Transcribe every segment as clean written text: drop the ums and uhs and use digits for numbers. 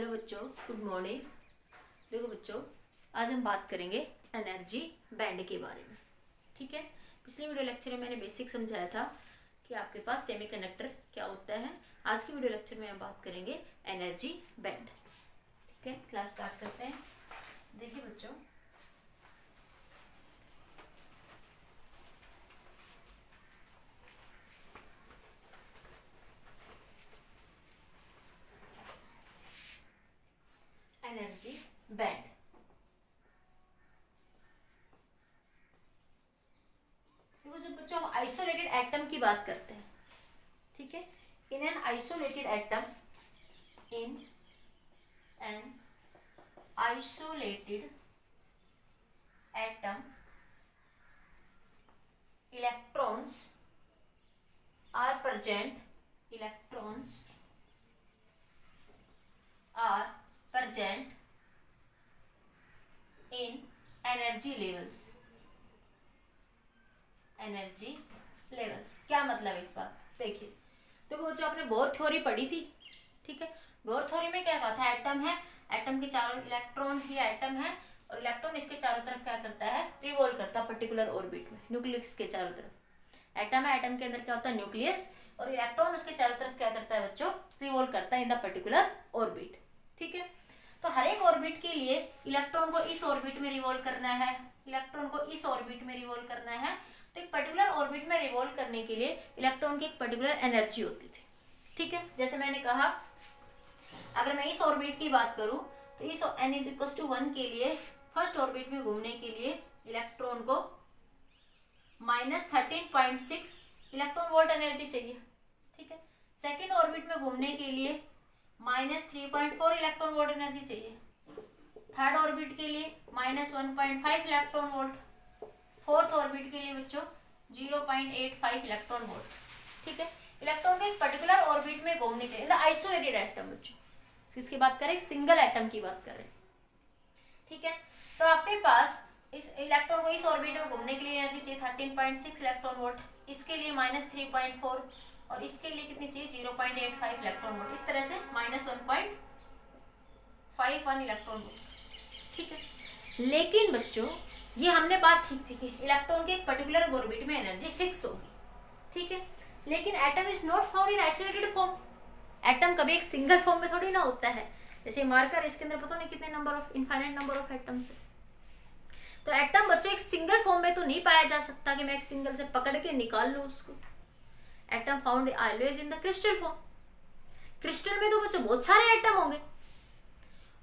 Hello बच्चों, good morning. देखो बच्चों, आज हम बात करेंगे एनर्जी बैंड के बारे में। ठीक है, पिछले वीडियो लेक्चर में मैंने बेसिक समझाया था कि आपके पास सेमीकंडक्टर क्या होता है। आज की वीडियो लेक्चर में हम बात करेंगे एनर्जी बैंड। ठीक है, क्लास स्टार्ट करते हैं। देखिए बच्चों, एनर्जी बैंड। देखो जब बच्चों हम आइसोलेटेड एटम की बात करते हैं, ठीक है, in an isolated atom, in an isolated atom, electrons are present, electrons are present in energy levels, energy levels। क्या मतलब है इस बात? देखिए, देखो बच्चों, आपने बोर थ्योरी पढ़ी थी। ठीक है, बोर थ्योरी में क्या कहा था? एटम है, एटम के चारों इलेक्ट्रॉन ही एटम है और इलेक्ट्रॉन इसके चारों तरफ क्या करता है? रिवॉल्व करता है पर्टिकुलर ऑर्बिट में, न्यूक्लियस के चारों तरफ। एटम है, एटम के अंदर क्या होता है? न्यूक्लियस, और इलेक्ट्रॉन उसके चारों तरफ क्या करता है बच्चों? रिवॉल्व करता है इन द पर्टिकुलर ऑर्बिट। ठीक है, तो हर एक ऑर्बिट के लिए इलेक्ट्रॉन को इस ऑर्बिट में रिवॉल्व करना है, इलेक्ट्रॉन को इस ऑर्बिट में रिवॉल्व करना है। तो एक पर्टिकुलर ऑर्बिट में रिवॉल्व करने के लिए इलेक्ट्रॉन की एक पर्टिकुलर एनर्जी होती थी। ठीक है, जैसे मैंने कहा, अगर मैं इस ऑर्बिट की बात करूं तो इस n इज इक्वल टू 1 के लिए फर्स्ट ऑर्बिट में घूमने के लिए इलेक्ट्रॉन को -13.6 इलेक्ट्रॉन वोल्ट एनर्जी चाहिए। ठीक है, सेकेंड ऑर्बिट में घूमने के लिए -3.4 इलेक्ट्रॉन वोल्ट एनर्जी चाहिए। थर्ड ऑर्बिट के लिए -1.5 इलेक्ट्रॉन वोल्ट। फोर्थ ऑर्बिट के लिए बच्चों 0.85 इलेक्ट्रॉन वोल्ट। ठीक है, इलेक्ट्रॉन के एक पर्टिकुलर ऑर्बिट में घूमने के लिए द आइसोलेटेड एटम, बच्चों किसकी बात करें? सिंगल एटम की बात करें। ठीक है, तो आपके पास इस इलेक्ट्रॉन को इस ऑर्बिट में घूमने के लिए एनर्जी चाहिए 13.6 इलेक्ट्रॉन वोल्ट, इसके लिए -3.4 और इसके लिए कितनी चाहिए? 0.85 इलेक्ट्रॉन वोल्ट। इस तरह से -1.51 इलेक्ट्रॉन वोल्ट। ठीक है, लेकिन बच्चों ये हमने बात ठीक थी कि इलेक्ट्रॉन के एक पर्टिकुलर ऑर्बिट में एनर्जी फिक्स होगी। ठीक है, लेकिन atom is not found in isolated form. Atom कभी एक सिंगल फॉर्म में थोड़ी ना होता है। जैसे मार्कर, इसके अंदर पता नहीं कितने number of infinite number of atoms है। तो एटम बच्चों एक सिंगल फॉर्म में तो नहीं पाया जा सकता कि मैं एक सिंगल से पकड़ के निकाल लूं उसको। Atom found always in the crystal form. Crystal में तो बच्चों बहुत सारे एटम होंगे,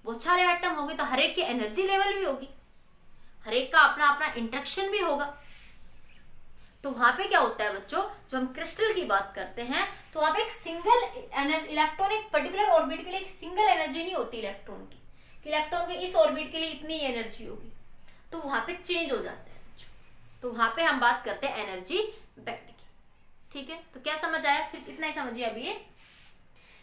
बहुत सारे एटम होंगे तो हर एक की एनर्जी लेवल भी होगी, हर एक का अपना अपना इंटरेक्शन भी होगा। तो वहां पे क्या होता है बच्चों, जब हम क्रिस्टल की बात करते हैं तो वहां पे एक सिंगल इलेक्ट्रॉन एक पर्टिकुलर ऑर्बिट के लिए एक सिंगल एनर्जी नहीं होती इलेक्ट्रॉन की, कि इलेक्ट्रॉन के इस ऑर्बिट के लिए इतनी एनर्जी होगी। तो वहां पे चेंज हो जाता है बच्चों। तो वहां पे हम बात करते हैं एनर्जी बैंड की। ठीक है, तो क्या समझ आया? फिर इतना ही समझिए अभी ये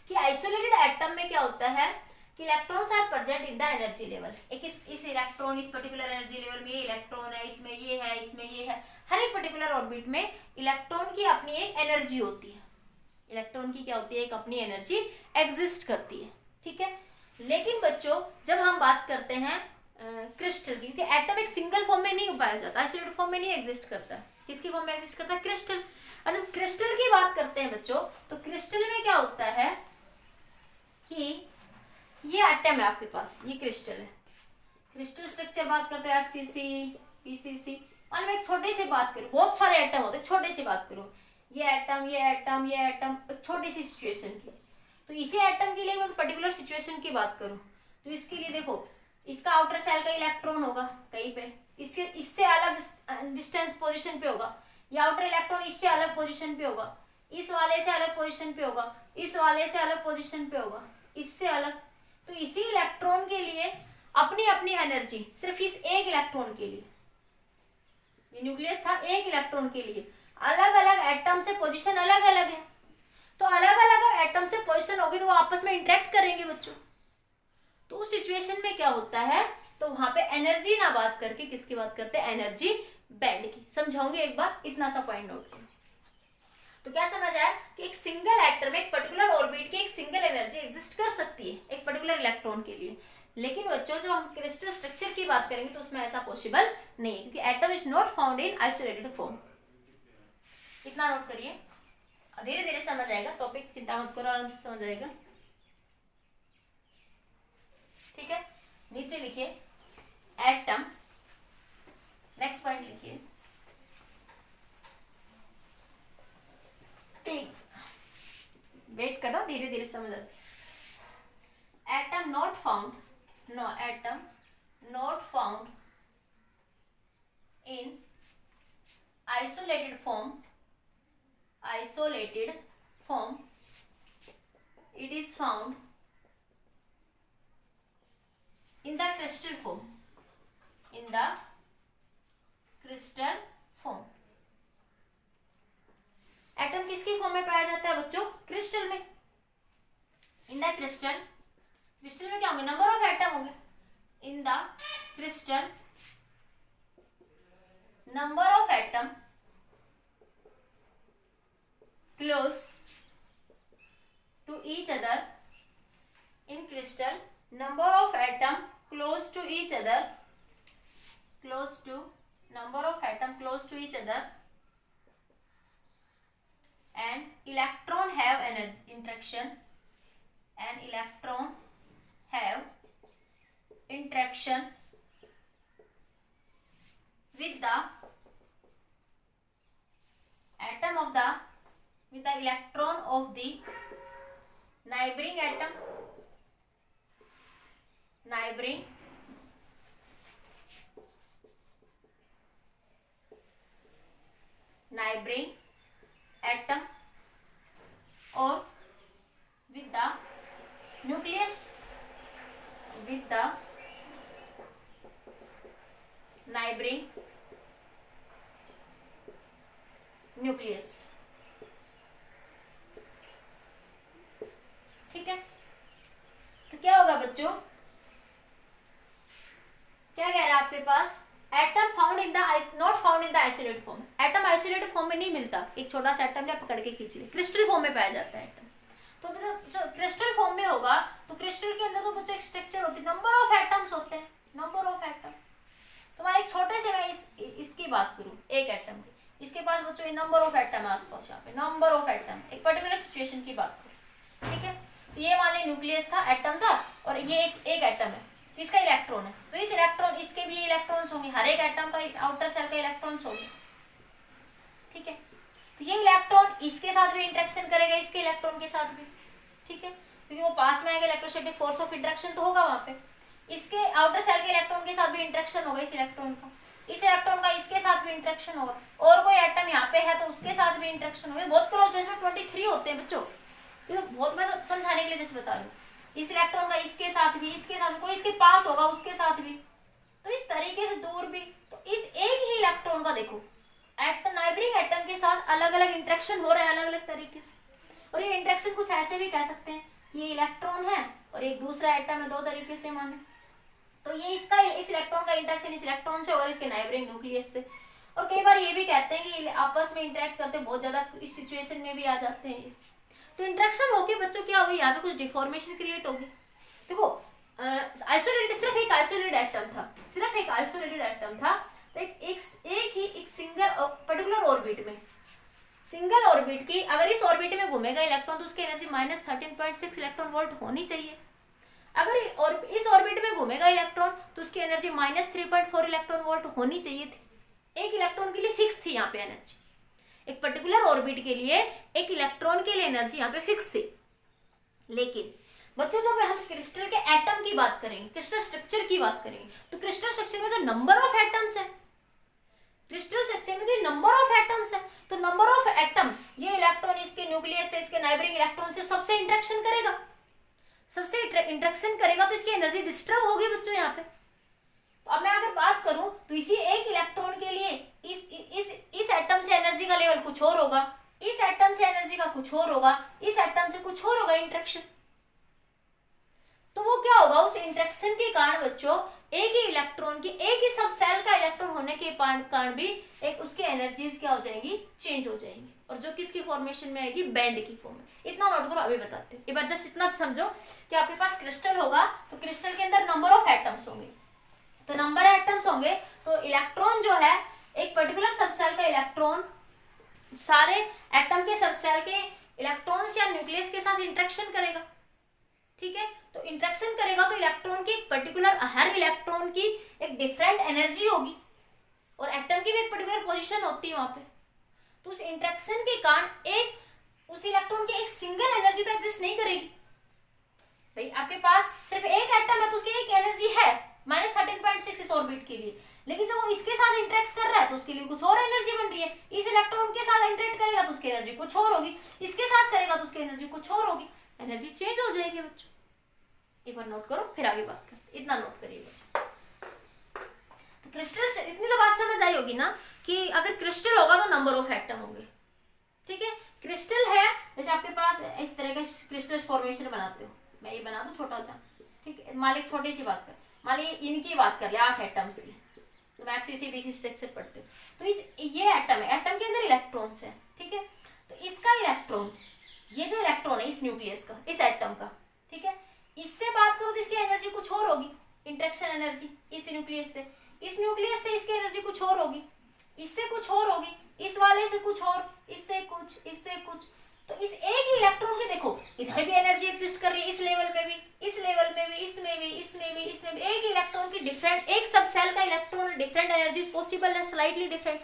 कि आइसोलेटेड एटम में क्या होता है कि electrons are present in the energy level. एक इस इलेक्ट्रॉन इस पर्टिकुलर एनर्जी लेवल में ये इलेक्ट्रॉन है, इसमें ये है, इसमें ये है। हर एक पर्टिकुलर ऑर्बिट में इलेक्ट्रॉन की अपनी एक एनर्जी होती है। इलेक्ट्रॉन की क्या होती है? एक अपनी एनर्जी एग्जिस्ट करती है। ठीक है, लेकिन बच्चों जब हम बात करते हैं क्रिस्टल की, क्योंकि एटम एक सिंगल फॉर्म में नहीं पाया जाता, आइसोलेटेड फॉर्म में नहीं एग्जिस्ट करता। किसकी फॉर्म में एग्जिस्ट करता है? क्रिस्टल। और जब क्रिस्टल की बात करते हैं बच्चों, तो क्रिस्टल में क्या होता है कि ये एटम है आपके पास, ये क्रिस्टल है। क्रिस्टल स्ट्रक्चर बात करते हो FCC, PCC। मान मैं एक छोटे से बात करूं, बहुत सारे एटम होते हैं, छोटे से बात करूं, ये एटम, ये एटम, ये एटम, एक छोटी सी सिचुएशन की। तो इसी एटम के लिए मैं पर्टिकुलर सिचुएशन की बात करूं तो इसके लिए देखो, इसका आउटर सेल का इलेक्ट्रॉन होगा कहीं पे, इससे अलग डिस्टेंस पोजिशन पे होगा, या आउटर इलेक्ट्रॉन इससे अलग पोजिशन पे होगा, इस वाले से अलग पोजिशन पे होगा, इस वाले से अलग पोजिशन पे होगा, इससे अलग। तो इसी इलेक्ट्रॉन के लिए अपनी अपनी एनर्जी, सिर्फ इस एक इलेक्ट्रॉन के लिए, ये न्यूक्लियस था, एक इलेक्ट्रॉन के लिए अलग अलग एटम से पोजीशन अलग अलग है। तो अलग अलग एटम से पोजीशन होगी तो वो आपस में इंटरेक्ट करेंगे बच्चों। तो उस सिचुएशन में क्या होता है, तो वहां पे एनर्जी ना बात करके किसकी बात करते हैं? एनर्जी बैंड की। समझाऊंगे एक बार, इतना सा पॉइंट नोट करो। तो क्या समझ आया कि एक सिंगल एटम में एक पर्टिकुलर ऑर्बिट की एक सिंगल एनर्जी एग्जिस्ट कर सकती है, एक पर्टिकुलर पर्टिकुलर इलेक्ट्रॉन के लिए। लेकिन बच्चों जब हम क्रिस्टल स्ट्रक्चर की बात करेंगे तो उसमें ऐसा पॉसिबल नहीं, क्योंकि atom is not found in isolated form. इतना नोट करिए, धीरे धीरे समझ आएगा टॉपिक, चिंता मत करो, आराम से समझ आएगा। ठीक है, नीचे लिखिए एटम, नेक्स्ट पॉइंट लिखिए वेट करना, धीरे धीरे समझ आ जाए। Atom not found, no atom not found in isolated form, isolated form, it is found in the crystal form, in the crystal form। Atom किसकी फॉर्म में पाया जाता है बच्चों? क्रिस्टल में। इन द क्रिस्टल, क्रिस्टल में क्या होंगे? नंबर ऑफ एटम होंगे। इन the crystal number of atom close to each other, in crystal number of atom close to each other, close to number of atom close to each other, and electron have energy interaction, and electron have interaction with the atom of the, with the electron of the neighboring atom, neighboring atom, or with the nucleus, with the neighboring nucleus। ठीक है, तो क्या होगा बच्चों, क्या कह रहा है आपके पास? Atom found in the, not found in the isolated form. Atom isolated form में नहीं मिलता, एक छोटा सा एटम या पकड़ के खींच ले, क्रिस्टल फॉर्म में पाया जाता है एटम। तो जो क्रिस्टल फॉर्म में होगा तो क्रिस्टल के अंदर तो बच्चों एक स्ट्रक्चर होती है, नंबर ऑफ एटम्स होते हैं, नंबर ऑफ एटम। तो मैं एक छोटे से, मैं इसकी बात करूं, एक एटम की, इसके पास बच्चों नंबर ऑफ एटम आसपास, यहाँ पे नंबर ऑफ एटम, एक पर्टिकुलर सिचुएशन की बात करूं। ठीक है, ये मान लीजिए न्यूक्लियस था, एटम था, और ये एक एटम है, तो इसका इलेक्ट्रॉन है, तो इस इलेक्ट्रॉन, इसके भी इलेक्ट्रॉन्स होंगे, हर एक एटम का आउटर सेल का इलेक्ट्रॉन्स होंगे। ठीक है, तो ये इलेक्ट्रॉन इसके साथ भी इंटरेक्शन करेगा, इसके इलेक्ट्रॉन के साथ भी। ठीक है, क्योंकि वो पास में आएगा, इलेक्ट्रोस्टैटिक फोर्स ऑफ इंटरेक्शन तो होगा वहां पे। इसके आउटर सेल के इलेक्ट्रॉन के साथ भी इंटरेक्शन होगा, इस इलेक्ट्रॉन का, इस इलेक्ट्रॉन का इसके साथ भी इंटरेक्शन होगा, और कोई एटम यहाँ पे है तो उसके साथ भी इंटरेक्शन होगा। बहुत क्लोज, इसमें 23 होते हैं बच्चों, तो बहुत, मैं तो समझाने के लिए जस्ट बता रही हूँ। इस इलेक्ट्रॉन का इसके साथ भी, इसके साथ, कोई इसके पास होगा उसके साथ भी, तो इस तरीके से दूर भी। तो इस एक ही इलेक्ट्रॉन का देखो एटम, नाइबरिंग एटम के साथ अलग अलग इंटरेक्शन हो रहा है, अलग अलग तरीके से। और ये इंटरेक्शन कुछ ऐसे भी कह सकते हैं, ये इलेक्ट्रॉन है और एक दूसरा एटम है, दो तरीके से माने तो ये इसका, इस इलेक्ट्रॉन का इंटरेक्शन इस इलेक्ट्रॉन से होगा, इसके नाइबरिंग न्यूक्लियस से। और कई बार ये भी कहते हैं कि आपस में इंटरेक्ट करते बहुत ज्यादा, इस सिचुएशन में भी आ जाते हैं ये। तो इंटरेक्शन होके बच्चों क्या हुई, यहाँ पे कुछ डिफॉर्मेशन क्रिएट होगी। देखो आइसोलेटेड, सिर्फ एक आइसोलेटेड एटम था, सिर्फ एक आइसोलेटेड एटम था, तो एक सिंगल पर्टिकुलर ऑर्बिट में, सिंगल ऑर्बिट की, अगर इस ऑर्बिट में घूमेगा इलेक्ट्रॉन तो उसकी एनर्जी -13.6 इलेक्ट्रॉन वोल्ट होनी चाहिए। अगर इस ऑर्बिट में घूमेगा इलेक्ट्रॉन तो उसकी एनर्जी -3.4 इलेक्ट्रॉन वोल्ट होनी चाहिए थी। एक इलेक्ट्रॉन के लिए फिक्स थी यहाँ पे एनर्जी, एक पर्टिकुलर ऑर्बिट के लिए एक इलेक्ट्रॉन के लिए एनर्जी यहाँ पे फिक्स थी। लेकिन बच्चों जब हम क्रिस्टल के एटम की बात करेंगे, क्रिस्टल स्ट्रक्चर की बात करेंगे, तो क्रिस्टल स्ट्रक्चर में तो नंबर ऑफ एटम्स है, क्रिस्टल स्ट्रक्चर में तो नंबर ऑफ एटम्स है, तो नंबर ऑफ एटम, ये इलेक्ट्रॉन इसके न्यूक्लियस से, इसके नाइबरिंग इलेक्ट्रॉन से सबसे इंटरेक्शन करेगा, सबसे इंटरेक्शन करेगा, तो इसकी एनर्जी डिस्टर्ब होगी बच्चों यहाँ पे। तो अब मैं अगर बात करूं तो इसी एक इलेक्ट्रॉन के लिए इस एटम से एनर्जी का लेवल कुछ और होगा, इस एटम से एनर्जी का कुछ और होगा, इस एटम से कुछ और होगा इंटरेक्शन। तो वो क्या होगा, उस इंटरेक्शन के कारण बच्चों एक ही इलेक्ट्रॉन की, एक ही सब सेल का इलेक्ट्रॉन होने के कारण भी एक उसकी एनर्जीज क्या हो जाएंगी, चेंज हो जाएंगी, और जो किसकी फॉर्मेशन में आएगी, बैंड की फॉर्म में। इतना नोट करो, अभी बताते हैं। एक बार जस्ट इतना समझो कि आपके पास क्रिस्टल होगा तो क्रिस्टल के अंदर नंबर ऑफ एटम्स होंगे, तो नंबर एटम्स होंगे तो इलेक्ट्रॉन जो है एक पर्टिकुलर सबसेल का इलेक्ट्रॉन सारे एटम के सबसेल के इलेक्ट्रॉन्स या न्यूक्लियस के साथ इंटरेक्शन करेगा, ठीक है। तो इंटरेक्शन करेगा तो इलेक्ट्रॉन की एक पर्टिकुलर, हर इलेक्ट्रॉन की एक डिफरेंट एनर्जी होगी और एटम की भी एक पर्टिकुलर पोजीशन होती है वहां पे। तो उस इंटरेक्शन के कारण एक उस इलेक्ट्रॉन की एक सिंगल एनर्जी तो एग्जिस्ट नहीं करेगी। भाई आपके पास सिर्फ एक एटम है तो उसकी एक एनर्जी है -13.6 इस ऑर्बिट के लिए, लेकिन जब वो इसके साथ इंटरेक्ट कर रहा है तो उसके लिए कुछ और एनर्जी बन रही है। इस इलेक्ट्रॉन के साथ इंटरेक्ट करेगा तो उसकी एनर्जी कुछ और होगी, इसके साथ करेगा तो उसकी एनर्जी कुछ और होगी, एनर्जी चेंज हो जाएगी बच्चों। एक बार नोट करो फिर आगे बात करते, इतना नोट करिए बच्चों। तो क्रिस्टल, इतनी तो बात समझ आई होगी ना कि अगर क्रिस्टल होगा तो नंबर ऑफ एटम होंगे, ठीक है। क्रिस्टल है, जैसे आपके पास इस तरह का क्रिस्टल फॉर्मेशन बनाते हो, मैं ये बना दूं छोटा सा, ठीक है। मान ली छोटी सी बात कर, मान ली इनकी बात कर ले 8 एटम्स की, तो मैथ्स सीबीसी स्ट्रक्चर पढ़ते हो तो ये एटम है, एटम के अंदर इलेक्ट्रॉन्स है, ठीक है। तो इसका इलेक्ट्रॉन, ये जो इलेक्ट्रॉन है इस न्यूक्लियस का, इस एटम का, ठीक है, इससे बात करो तो इसकी एनर्जी कुछ और होगी, इंटरेक्शन एनर्जी इस न्यूक्लियस से, इस न्यूक्लियस से इसकी एनर्जी कुछ और होगी, इससे कुछ और होगी, इस वाले से कुछ और, इससे कुछ, इससे कुछ। तो इस एक ही इलेक्ट्रॉन के देखो इधर भी एनर्जी एग्जिस्ट कर रही है, इस लेवल पे भी, इस लेवल में भी, इसमें भी, इसमें भी, इसमें भी। एक ही इलेक्ट्रॉन की डिफरेंट, एक सब सेल का इलेक्ट्रॉन डिफरेंट एनर्जीज पॉसिबल है, स्लाइटली डिफरेंट।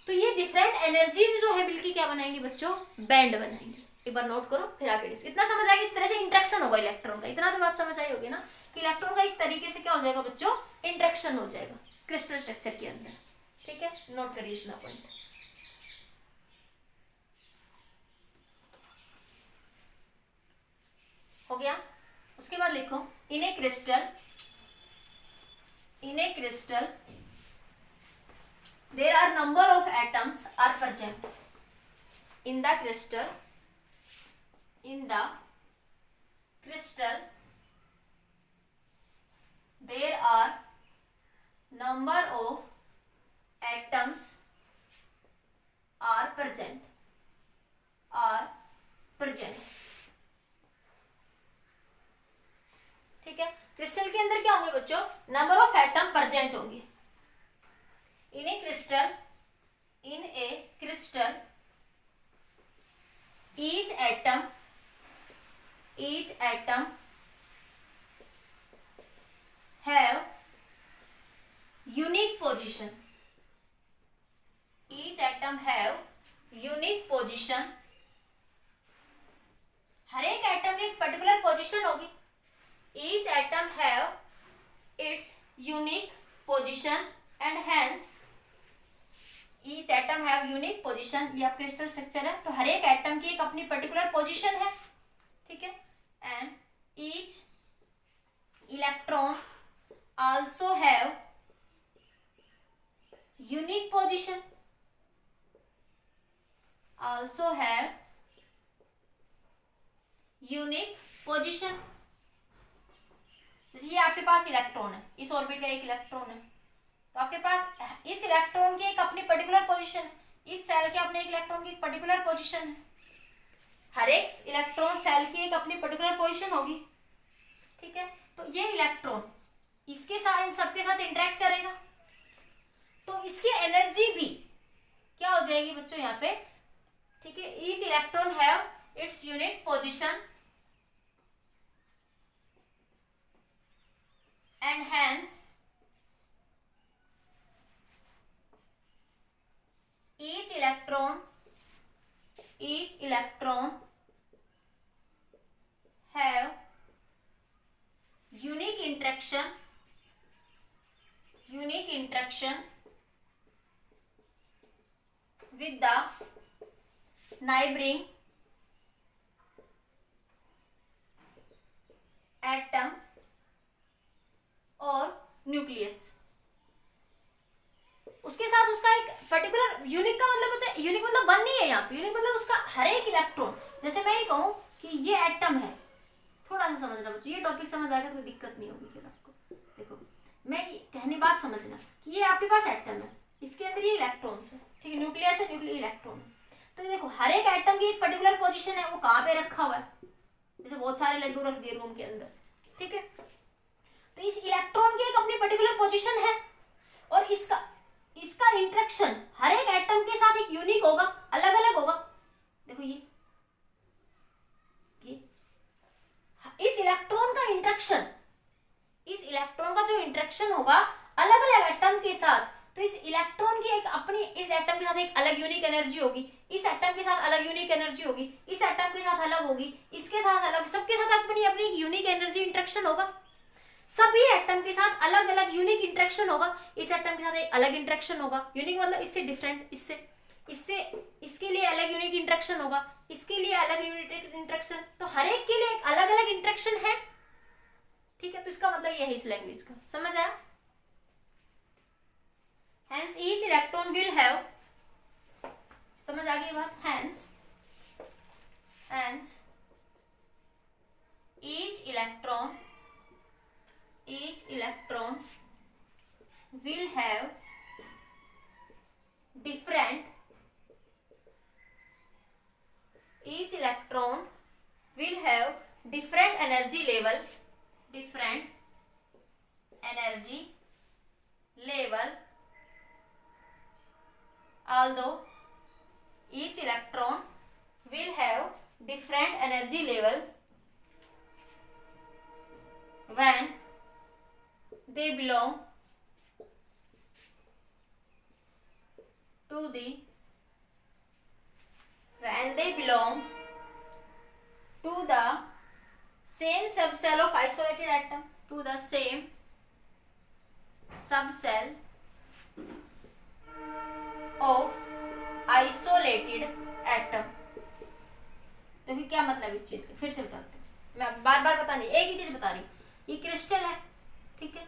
तो ये डिफरेंट एनर्जीज जो है बिल्कुल क्या बनाएंगे बच्चों, बैंड बनाएंगे। एक बार नोट करो फिर आगे डिस्कस। इतना समझ आएगा, इस तरह से इंटरेक्शन होगा इलेक्ट्रॉन का, इतना तो बात समझ आई होगी ना कि इलेक्ट्रॉन का इस तरीके से क्या हो जाएगा बच्चों, इंटरेक्शन हो जाएगा क्रिस्टल स्ट्रक्चर के अंदर, ठीक है। नोट करिए इतना पॉइंट। हो गया। उसके बाद लिखो इन a crystal there are number of atoms are present in the crystal there are number of atoms are present ठीक है। क्रिस्टल के अंदर क्या होंगे बच्चों, नंबर ऑफ एटम प्रेजेंट होंगे। In a crystal each atom have unique position, हर एक एटम की एक पर्टिकुलर पोजीशन होगी। each atom have its unique position and hence each atom have unique position। ये आप क्रिस्टल स्ट्रक्चर है तो हर एक एटम की एक अपनी पर्टिकुलर पोजीशन है, ठीक है। And each electron also have unique position, जैसे ये आपके पास इलेक्ट्रॉन है, इस ऑर्बिट का एक इलेक्ट्रॉन है, तो आपके पास इस इलेक्ट्रॉन की एक अपनी पर्टिकुलर पोजीशन है, इस सेल के अपने एक इलेक्ट्रॉन की एक पर्टिकुलर पोजीशन है, हर एक इलेक्ट्रॉन सेल की एक अपनी पर्टिकुलर पोजीशन होगी, ठीक है। तो ये इलेक्ट्रॉन इसके साथ, इन सबके साथ इंटरेक्ट करेगा तो इसकी एनर्जी भी क्या हो जाएगी बच्चों यहाँ पे, ठीक है। Each electron have it's unique position and hence each electron have unique interaction with the neighboring atom और न्यूक्लियस। उसके साथ उसका एक पर्टिकुलर यूनिक का मतलब, यूनिक मतलब वन नहीं है यहाँ पे, यूनिक मतलब उसका हर एक इलेक्ट्रॉन, जैसे मैं ये कहूँ कि ये एटम है, थोड़ा सा समझना बच्चों, ये टॉपिक समझ आएगा तो कोई दिक्कत नहीं होगी फिर आपको। देखो मैं कहनी बात समझना कि ये आपके पास एटम है, इसके अंदर ये इलेक्ट्रॉन्स है, ठीक है, न्यूक्लियस है, न्यूक्लियर इलेक्ट्रॉन है। तो देखो हर एक एटम की एक पर्टिकुलर पोजीशन है, वो कहाँ पे रखा हुआ है, जैसे बहुत सारे लड्डू रख दिए रूम के अंदर, ठीक है। तो इस इलेक्ट्रॉन की एक अपनी पर्टिकुलर पोजीशन है और इसका इंटरेक्शन हर एक एटम के साथ एक यूनिक होगा, अलग अलग होगा। देखो ये इस इलेक्ट्रॉन का इंटरेक्शन, इस इलेक्ट्रॉन का जो इंटरेक्शन होगा अलग अलग एटम के साथ, तो इस इलेक्ट्रॉन की एक अपनी, इस एटम के साथ एक अलग यूनिक एनर्जी होगी, इस एटम के साथ अलग यूनिक एनर्जी होगी, इस एटम के साथ अलग होगी, इसके साथ अलग, सबके साथ अपनी अपनी यूनिक एनर्जी इंटरेक्शन होगा। सभी एटम के साथ अलग अलग यूनिक इंटरेक्शन होगा, इस एटम के साथ एक अलग इंटरेक्शन होगा, यूनिक मतलब इससे डिफरेंट, इससे इसके लिए अलग यूनिक इंटरेक्शन होगा, इसके लिए अलग यूनिक इंटरेक्शन, तो हर एक के लिए एक अलग अलग इंटरेक्शन है, ठीक है। तो इसका मतलब यह है इस लैंग्वेज का, समझ आया। Hence each electron will have, समझ आ गई बात, hence each electron will have different, each electron will have different energy level, although each electron will have different energy level when they belong to the same subcell of isolated atom, to the same subcell of isolated atom। देखिए क्या मतलब इस चीज का, फिर से बताते हैं, मैं बार बार बता नहीं, एक ही चीज बता रही। ये क्रिस्टल है, ठीक है,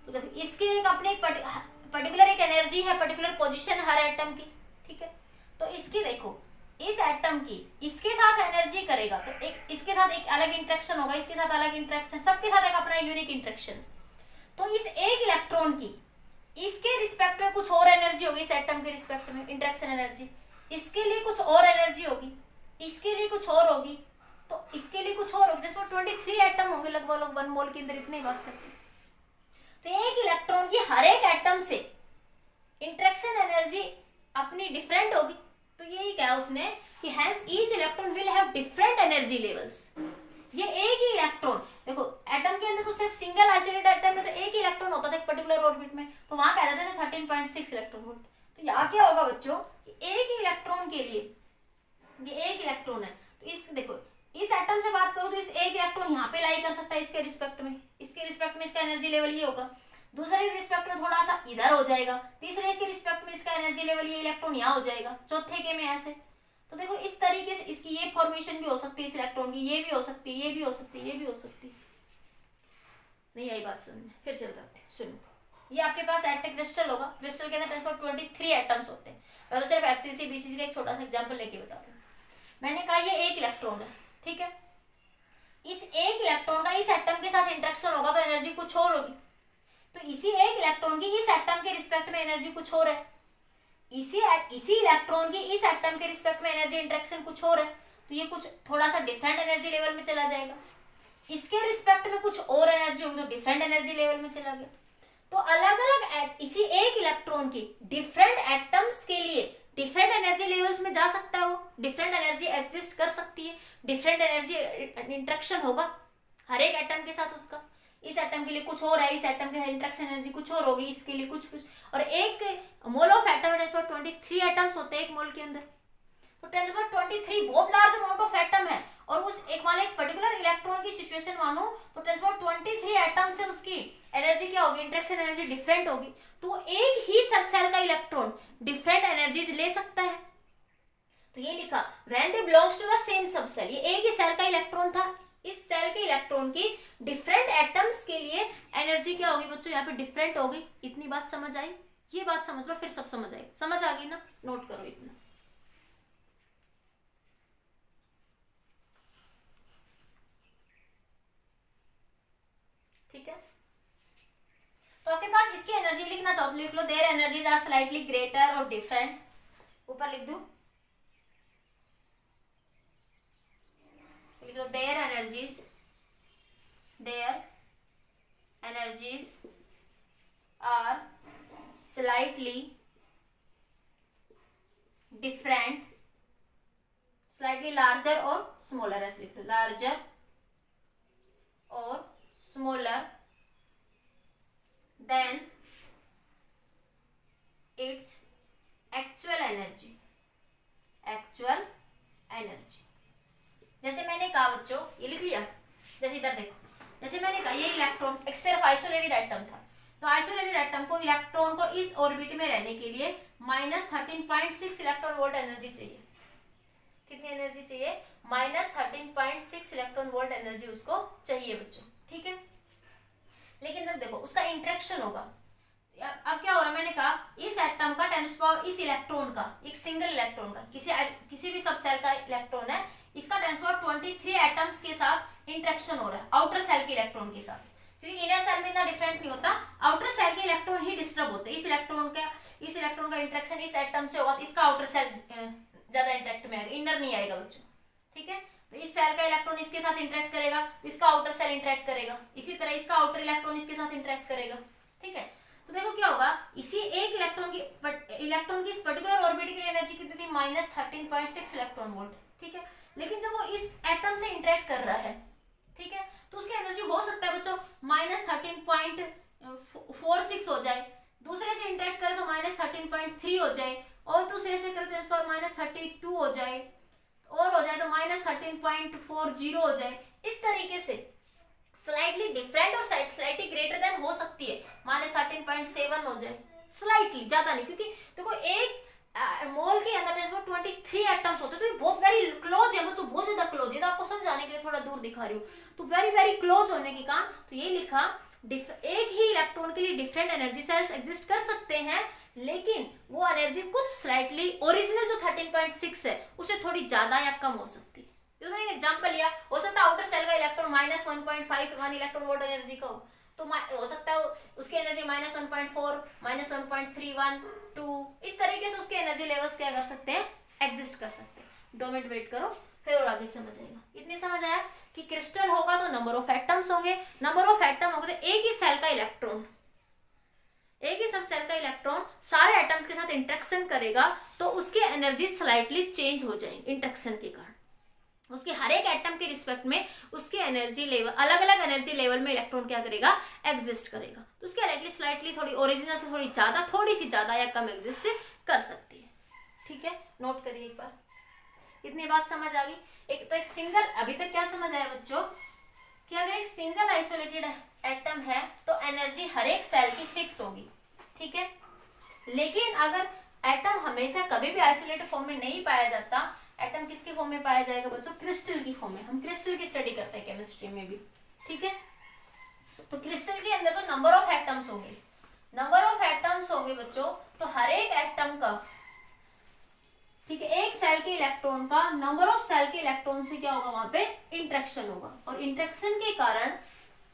तो देखो इसके एक अपने पर्टिकुलर एक एनर्जी है, पर्टिकुलर पोजीशन हर एटम की, ठीक है। तो इसकी देखो, इस एटम की इसके साथ एनर्जी करेगा तो एक इसके साथ एक अलग इंटरेक्शन होगा, इसके साथ अलग इंटरेक्शन, सबके साथ एक अपना यूनिक इंटरेक्शन। तो इस एक इलेक्ट्रॉन की इसके रिस्पेक्ट में कुछ और एनर्जी होगी, इस एटम के रिस्पेक्ट में इंटरेक्शन एनर्जी, इसके लिए कुछ और एनर्जी होगी, इसके लिए कुछ और होगी, तो इसके लिए कुछ और होगी, जिसमें 23 एटम होंगे लगभग 1 मोल के अंदर, इतनी बात करते हैं। तो एक इलेक्ट्रॉन की हर एक एटम से इंटरेक्शन एनर्जी अपनी डिफरेंट होगी। तो यही कहा उसने कि hence each electron will have different energy levels. ये एक ही इलेक्ट्रॉन, देखो एटम के अंदर तो सिर्फ सिंगल आइसोलेटेड एटम में तो एक ही इलेक्ट्रॉन होता था एक पर्टिकुलर ऑर्बिट में, तो वहां कह देते थे 13.6 इलेक्ट्रॉन वोल्ट। तो यहाँ क्या होगा बच्चों कि एक ही इलेक्ट्रॉन के लिए, ये एक इलेक्ट्रॉन है, तो इस देखो इस एटम से बात करो तो इस एक इलेक्ट्रॉन यहाँ पे लाई कर सकता है, इसके रिस्पेक्ट में, इसका एनर्जी लेवल ये होगा, दूसरे के रिस्पेक्ट में थोड़ा सा इधर हो जाएगा, तीसरे के रिस्पेक्ट में इसका एनर्जी लेवल ये इलेक्ट्रॉन यहाँ हो जाएगा, चौथे के में ऐसे। तो देखो इस तरीके से इसकी ये फॉर्मेशन भी हो सकती है इस इलेक्ट्रॉन की, ये भी हो सकती है, ये भी हो सकती है, ये भी हो सकती है। नहीं आई बात समझ में, फिर से बताते हैं, सुनो। ये आपके पास एटम क्रिस्टल होगा, क्रिस्टल के अंदर 23 एटम्स होते हैं। मैं तो सिर्फ एफसीसी बीसीसी का एक छोटा सा एग्जांपल लेके बता रही हूँ। मैंने कहा ये एक इलेक्ट्रॉन है, ठीक है, इस एक इलेक्ट्रॉन का इस एटम के साथ इंटरेक्शन होगा तो एनर्जी कुछ और होगी। तो इसी एक इलेक्ट्रॉन की इस एटम के रिस्पेक्ट में एनर्जी कुछ और है, इसी इलेक्ट्रॉन की इस एटम के रिस्पेक्ट में एनर्जी इंटरेक्शन कुछ और है, तो ये कुछ थोड़ा सा डिफरेंट एनर्जी लेवल में चला जाएगा। इसके रिस्पेक्ट में कुछ और एनर्जी होगी तो डिफरेंट एनर्जी लेवल में चला गया। तो अलग अलग इसी एक इलेक्ट्रॉन की डिफरेंट एटम्स के लिए डिफरेंट एनर्जी लेवल्स में जा सकता है, वो डिफरेंट एनर्जी एग्जिस्ट कर सकती है, डिफरेंट एनर्जी इंटरेक्शन होगा हर एक एटम के साथ उसका। इस एटम के लिए कुछ और है, इस एटम के इंटरेक्शन एनर्जी कुछ और होगी, इसके लिए कुछ। और एक मोल ऑफ एटम है 23 एटम्स होते हैं एक मोल के अंदर, तो 10⁻23 बहुत लार्ज अमाउंट ऑफ एटम है। और उस एक मान एक पर्टिकुलर इलेक्ट्रॉन की सिचुएशन मानो तो 10⁻23 एटम से उसकी एनर्जी क्या होगी, इंटरेक्शन एनर्जी डिफरेंट होगी। तो एक ही सब सेल का इलेक्ट्रॉन डिफरेंट एनर्जीज ले सकता है। तो ये लिखा when they belongs to the same subshell, ये एक ही सेल का इलेक्ट्रॉन था, इस सेल के इलेक्ट्रॉन की डिफरेंट एटम्स के लिए एनर्जी क्या होगी बच्चों, यहाँ पे डिफरेंट होगी। इतनी बात समझ आई, ये बात समझ लो फिर सब समझ आएगी, समझ आ गई ना, नोट करो इतना। तो लिख लो there energies are slightly greater और डिफरेंट, ऊपर लिख दूं, लिख लो there energies are slightly different, slightly larger और स्मॉलर, ऐसे लिख लो लार्जर और smaller than its actual energy. जैसे मैंने कहा बच्चों, ये लिख लिया, जैसे इधर देखो, जैसे मैंने कहा ये इलेक्ट्रॉन एक सिर्फ आइसोलेटेड एटम था, तो आइसोलेटेड एटम को, इलेक्ट्रॉन को इस ऑर्बिट में रहने के लिए -13.6 इलेक्ट्रॉन वोल्ट एनर्जी चाहिए। कितनी एनर्जी चाहिए? -13.6 इलेक्ट्रॉन वोल्ट एनर्जी उसको चाहिए बच्चों, ठीक है। लेकिन जब देखो उसका इंटरेक्शन होगा, अब क्या हो रहा है, मैंने कहा इस एटम का 10 पावर, इस इलेक्ट्रॉन का, एक सिंगल इलेक्ट्रॉन का, किसी भी सब सेल का इलेक्ट्रॉन है, इसका 10 पावर 23 एटम्स के साथ इंटरेक्शन हो रहा है, आउटर सेल के इलेक्ट्रॉन के साथ, क्योंकि इनर सेल में इतना डिफरेंट नहीं होता, आउटर सेल के इलेक्ट्रॉन ही डिस्टर्ब होते हैं। इस इलेक्ट्रॉन का इंटरेक्शन इस एटम से होगा, तो इसका आउटर सेल ज्यादा इंटरेक्ट में आएगा, इनर नहीं आएगा बच्चों, ठीक है। तो इस सेल का इलेक्ट्रॉन इसके साथ इंटरेक्ट करेगा, इसका आउटर सेल इंटरेक्ट करेगा, इसी तरह इसका आउटर इलेक्ट्रॉन इसके साथ इंटरेक्ट करेगा, ठीक है। तो देखो क्या होगा, इसी एक इलेक्ट्रॉन की इस पर्टिकुलर ऑर्बिट की एनर्जी कितनी थी? -13.6 इलेक्ट्रॉन वोल्ट, ठीक है। लेकिन जब वो इस एटम से इंटरेक्ट कर रहा है, ठीक है, तो उसकी एनर्जी हो सकता है बच्चों -13.46 हो जाए, दूसरे से इंटरेक्ट करे तो -13.3 हो जाए, और दूसरे से करे तो इस पर -32 हो जाए, और हो जाए तो -13.40 हो जाए। इस तरीके से स्लाइटली डिफरेंट और स्लाइटली ग्रेटर देन हो सकती है, -13.7 हो जाए, स्लाइटली, ज्यादा नहीं, क्योंकि देखो एक मोल के अंदर 23 एटम्स होते हैं, तो ये बहुत वेरी क्लोज है बच्चों, बहुत ज्यादा क्लोज है। तो आपको समझाने के लिए थोड़ा दूर दिखा रही हूँ, तो वेरी वेरी क्लोज होने के कारण तो ये लिखा एक ही इलेक्ट्रॉन के लिए डिफरेंट एनर्जी सेल्स एग्जिस्ट कर सकते हैं, लेकिन वो एनर्जी कुछ स्लाइटली ओरिजिनल जो 13.6 है उससे थोड़ी ज्यादा या कम हो सकती है। तो मैंने एग्जांपल लिया, हो सकता है आउटर सेल का इलेक्ट्रॉन -1.51 इलेक्ट्रॉन वोल्ट एनर्जी का हो, तो हो सकता है उसकी एनर्जी -1.4, -1.31, 2, इस तरीके से उसके एनर्जी लेवल्स क्या कर सकते हैं, एग्जिस्ट कर सकते हैं। 2 मिनट वेट करो, फिर और आगे समझ आएगा। इतनी समझ आया कि क्रिस्टल होगा तो नंबर ऑफ एटम्स होंगे, नंबर ऑफ एटम होंगे तो एक ही सेल का इलेक्ट्रॉन, एक ही सब सेल का इलेक्ट्रॉन सारे एटम्स के साथ इंटरेक्शन करेगा, तो उसकी एनर्जी स्लाइटली चेंज हो जाएगी इंटरेक्शन के कारण। उसके हर एक एटम के रिस्पेक्ट में उसके एनर्जी लेवल, अलग अलग एनर्जी लेवल में इलेक्ट्रॉन क्या करेगा, एग्जिस्ट करेगा। तो उसकी एनर्जी स्लाइटली थोड़ी ओरिजिनल से थोड़ी ज्यादा, थोड़ी सी ज्यादा या कम एग्जिस्ट कर सकती है, ठीक है। नोट करिए एक बार, इतनी बात समझ आ गई। एक सिंगल, अभी तक क्या समझ आया बच्चों, कि अगर एक सिंगल आइसोलेटेड एटम है तो एनर्जी हर एक सेल की फिक्स होगी, ठीक है। लेकिन अगर एटम हमेशा कभी भी आइसोलेटेड फॉर्म में नहीं पाया जाता, एटम किसके फॉर्म में पाया जाएगा बच्चों, क्रिस्टल की फॉर्म में। हम क्रिस्टल की स्टडी करते हैं केमिस्ट्री में भी, ठीक है। तो क्रिस्टल के अंदर तो नंबर ऑफ एटम्स होंगे, नंबर ऑफ एटम्स होंगे बच्चों, तो हर एक एटम का, ठीक है, एक सेल के इलेक्ट्रॉन का नंबर ऑफ सेल के इलेक्ट्रॉन से क्या होगा, वहां पे इंटरेक्शन होगा, और इंटरेक्शन के कारण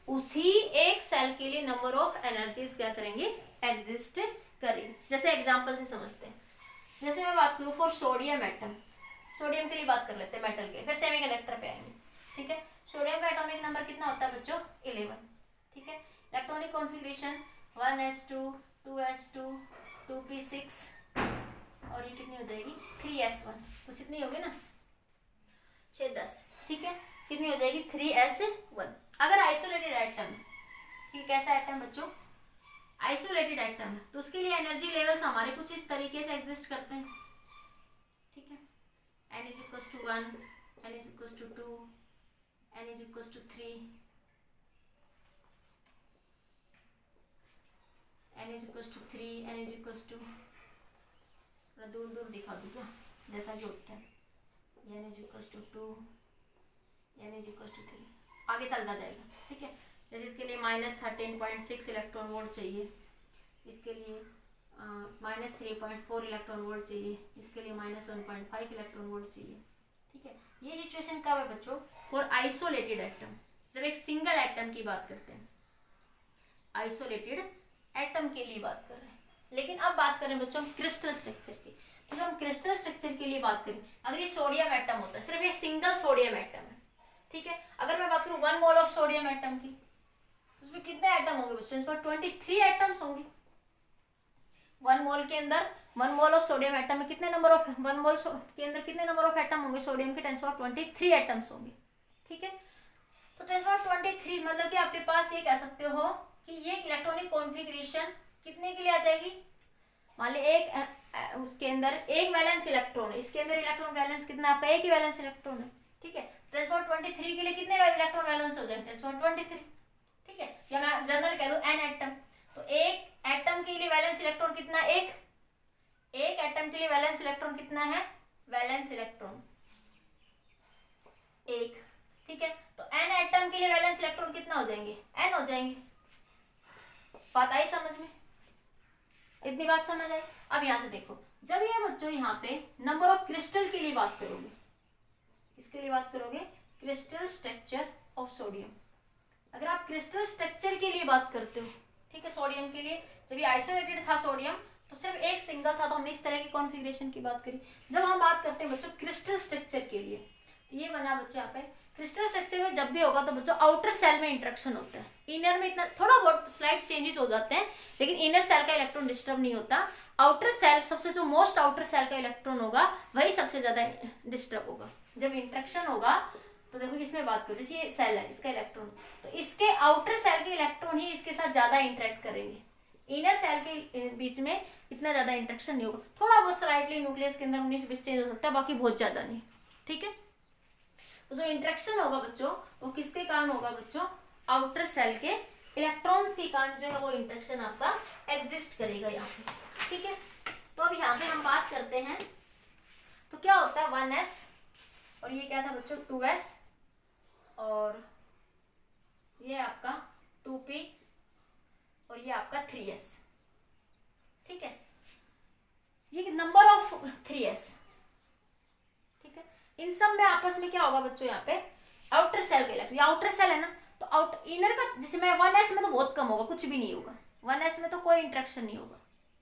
उसी एक सेल के लिए नंबर ऑफ एनर्जीज क्या करेंगे, एग्जिस्ट करेंगे। जैसे एग्जांपल से समझते हैं, जैसे मैं बात करूं फॉर सोडियम एटम, सोडियम के लिए बात कर लेते हैं मेटल के, फिर सेमीकंडक्टर पे आएंगे, ठीक है। सोडियम का एटॉमिक नंबर कितना होता है बच्चों, 11, ठीक है। Electronic configuration 1s2, 2s2, 2p6, और ये कितनी हो जाएगी, 3s1, कुछ इतनी होगी ना, 6, 10, ठीक है। कितनी हो जाएगी, 3s1। अगर आइसोलेटेड एटम, ये कैसा एटम बच्चों, आइसोलेटेड एटम है, तो उसके लिए एनर्जी लेवल्स हमारे कुछ इस तरीके से एग्जिस्ट करते हैं, ठीक है। n is equals to 1, n is equals to 2, n is equals to 3, n is equals to 3, n is equals to, थोड़ा दूर दूर दिखा दूँ क्या, जैसा कि होता है, n is equals to 2, n is equals to 3, आगे चलता जाएगा, ठीक है। जैसे इसके लिए -13.6 इलेक्ट्रॉन वोल्ट चाहिए, इसके लिए -3.4 इलेक्ट्रॉन वोल्ट चाहिए, इसके लिए -1.5 इलेक्ट्रॉन वोल्ट चाहिए, ठीक है। ये सिचुएशन कब है बच्चों, फॉर आइसोलेटेड एटम, जब एक सिंगल एटम की बात करते हैं, आइसोलेटेड एटम के लिए बात कर रहे हैं, लेकिन अब बात करें बच्चों हम क्रिस्टल स्ट्रक्चर की। तो हम क्रिस्टल स्ट्रक्चर के लिए बात करें, अगर ये सोडियम एटम होता है, सिर्फ ये सिंगल सोडियम एटम है, ठीक है। अगर मैं बात करूं 1 मोल ऑफ सोडियम एटम की, तो उसमें कितने एटम होंगे बच्चों? इसमें 23 एटम्स होंगे। 1 मोल के अंदर 1 मोल ऑफ सोडियम एटम में कितने नंबर ऑफ 1 मोल के अंदर कितने नंबर ऑफ एटम होंगे सोडियम के? 10⁻23 एटम्स होंगे, ठीक है। तो 10⁻23 मतलब कि आपके पास ये कह सकते हो कि ये इलेक्ट्रॉनिक कॉन्फ़िगरेशन कितने के लिए आ जाएगी? मान ली एक उसके अंदर एक वैलेंस इलेक्ट्रॉन है, इसके अंदर इलेक्ट्रॉन वैलेंस कितना? आपका एक ही वैलेंस इलेक्ट्रॉन है, ठीक है। 10⁻23 के लिए कितने इलेक्ट्रॉन वैलेंस हो जाएंगे? 10⁻23, ठीक है। या मैं जनरल कह दूं n एटम, तो एक एटम के लिए वैलेंस इलेक्ट्रॉन कितना? एक एटम के लिए वैलेंस इलेक्ट्रॉन कितना है? वैलेंस इलेक्ट्रॉन एक, ठीक है। तो n एटम के लिए वैलेंस इलेक्ट्रॉन कितना हो जाएंगे? n हो जाएंगे। बात आई समझ में? इतनी बात समझ आई? अब यहां से देखो, जब ये बच्चों यहाँ पे नंबर ऑफ क्रिस्टल के लिए बात करोगे, किसके लिए बात करोगे? Crystal structure of sodium. अगर आप क्रिस्टल स्ट्रक्चर के लिए बात करते हो, ठीक है, सोडियम के लिए, जब ये आइसोलेटेड था सोडियम तो सिर्फ एक सिंगल था, तो हमने इस तरह की कॉन्फ़िगरेशन की बात करी। जब हम बात करते हैं बच्चों क्रिस्टल स्ट्रक्चर के लिए, तो ये बना बच्चों यहाँ पे क्रिस्टल स्ट्रक्चर में जब भी होगा तो बच्चों आउटर सेल में इंटरेक्शन होता है, इनर में इतना थोड़ा बहुत स्लाइट चेंजेस हो जाते हैं, लेकिन इनर सेल का इलेक्ट्रॉन डिस्टर्ब नहीं होता। आउटर सेल, सबसे जो मोस्ट आउटर सेल का इलेक्ट्रॉन होगा वही सबसे ज्यादा डिस्टर्ब होगा। जब इंटरेक्शन होगा तो देखो इसमें बात करो, जैसे ये सेल है, इसका इलेक्ट्रॉन, तो इसके आउटर सेल के इलेक्ट्रॉन ही इसके साथ ज्यादा इंटरेक्ट करेंगे, इनर सेल के बीच में इतना ज्यादा इंटरेक्शन नहीं होगा। थोड़ा बहुत स्लाइटली न्यूक्लियस के अंदर 19-20 चेंज हो सकता है, बाकी बहुत ज्यादा नहीं, ठीक है। तो जो इंटरेक्शन होगा बच्चों वो किसके कारण होगा बच्चों? आउटर सेल के इलेक्ट्रॉन्स के कारण जो है वो इंटरेक्शन आपका एग्जिस्ट करेगा यहाँ पे, ठीक है। तो अब यहाँ पे हम बात करते हैं, तो क्या होता है 1s, और ये क्या था बच्चों? 2s, और ये आपका 2p, और ये आपका 3s, ठीक है। ये नंबर ऑफ 3s, ठीक है। इन सब में आपस में क्या होगा बच्चों? यहाँ पे आउटर सेल के इलेक्ट्रॉन, आउटर सेल है ना, तो आउट इनर का, जैसे मैं 1s में तो बहुत कम होगा, कुछ भी नहीं होगा, 1s में तो कोई इंटरेक्शन नहीं होगा,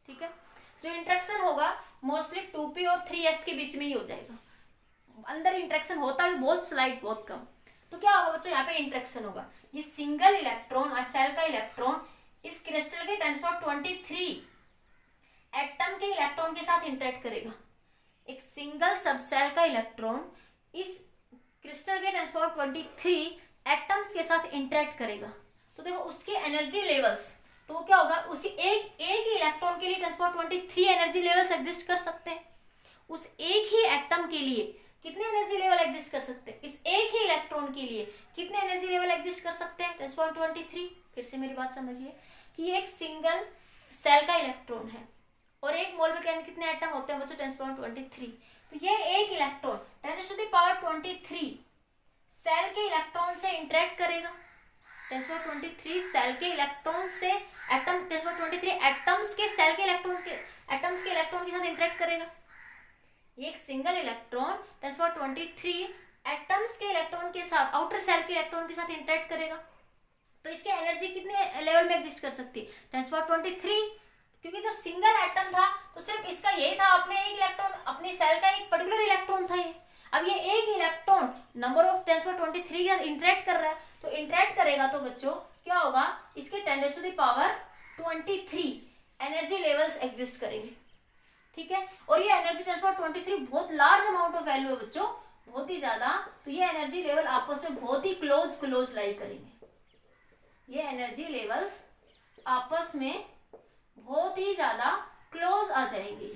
ठीक है। जो इंटरेक्शन होगा मोस्टली 2p और 3s के बीच में ही हो जाएगा, अंदर इंटरेक्शन होता भी बहुत स्लाइट, बहुत कम। तो क्या होगा बच्चों? यहाँ पे इंटरेक्शन होगा, ये सिंगल इलेक्ट्रॉन, सेल का इलेक्ट्रॉन इस क्रिस्टल के 10⁻23 एटम के इलेक्ट्रॉन के साथ इंटरेक्ट करेगा। एक सिंगल सब सेल का इलेक्ट्रॉन इस क्रिस्टल के 10⁻23 एटम्स के साथ इंटरेक्ट करेगा, तो देखो उसके एनर्जी लेवल्स, तो वो क्या होगा? उसी एक ही इलेक्ट्रॉन के लिए 10⁻23 एनर्जी लेवल्स एग्जिस्ट कर सकते हैं। उस एक ही एटम के लिए कितने एनर्जी लेवल एग्जिस्ट कर सकते हैं? इस एक ही इलेक्ट्रॉन के लिए कितने एनर्जी लेवल एग्जिस्ट कर सकते हैं? 10⁻23। फिर से मेरी बात समझिए कि ये एक सिंगल सेल का इलेक्ट्रॉन है और एक मोल में कितने एटम होते हैं बच्चों? 10⁻23। तो ये एक इलेक्ट्रॉन 10⁻23 सेल के इलेक्ट्रॉन से इंटरेक्ट करेगा। 10⁻23 सेल के इलेक्ट्रॉन से एटम, 10⁻23 एटम्स के सेल के इलेक्ट्रॉन के साथ इंटरेक्ट करेगा। एक सिंगल इलेक्ट्रॉन 10⁻23 एटम्स के इलेक्ट्रॉन के साथ, आउटर सेल के इलेक्ट्रॉन के साथ इंटरेक्ट करेगा। तो इसकी एनर्जी कितने लेवल में एग्जिस्ट कर सकती है? 10⁻23, क्योंकि जब सिंगल एटम था तो सिर्फ इसका यही था, अपने एक इलेक्ट्रॉन, अपनी सेल का एक पर्टिकुलर इलेक्ट्रॉन था ये। अब ये एक इलेक्ट्रॉन नंबर ऑफ 10⁻23 के साथ इंटरेक्ट कर रहा है, तो इंटरेक्ट करेगा तो बच्चों क्या होगा? इसके 10⁻23 एनर्जी लेवल्स एग्जिस्ट करेंगे, ठीक है। और ये एनर्जी 10⁻23 बहुत लार्ज अमाउंट ऑफ वैल्यू है बच्चों, बहुत ही ज्यादा। तो ये एनर्जी लेवल आपस में बहुत ही क्लोज लाई करेंगे। ये एनर्जी लेवल्स आपस में बहुत ही ज्यादा क्लोज आ जाएंगे,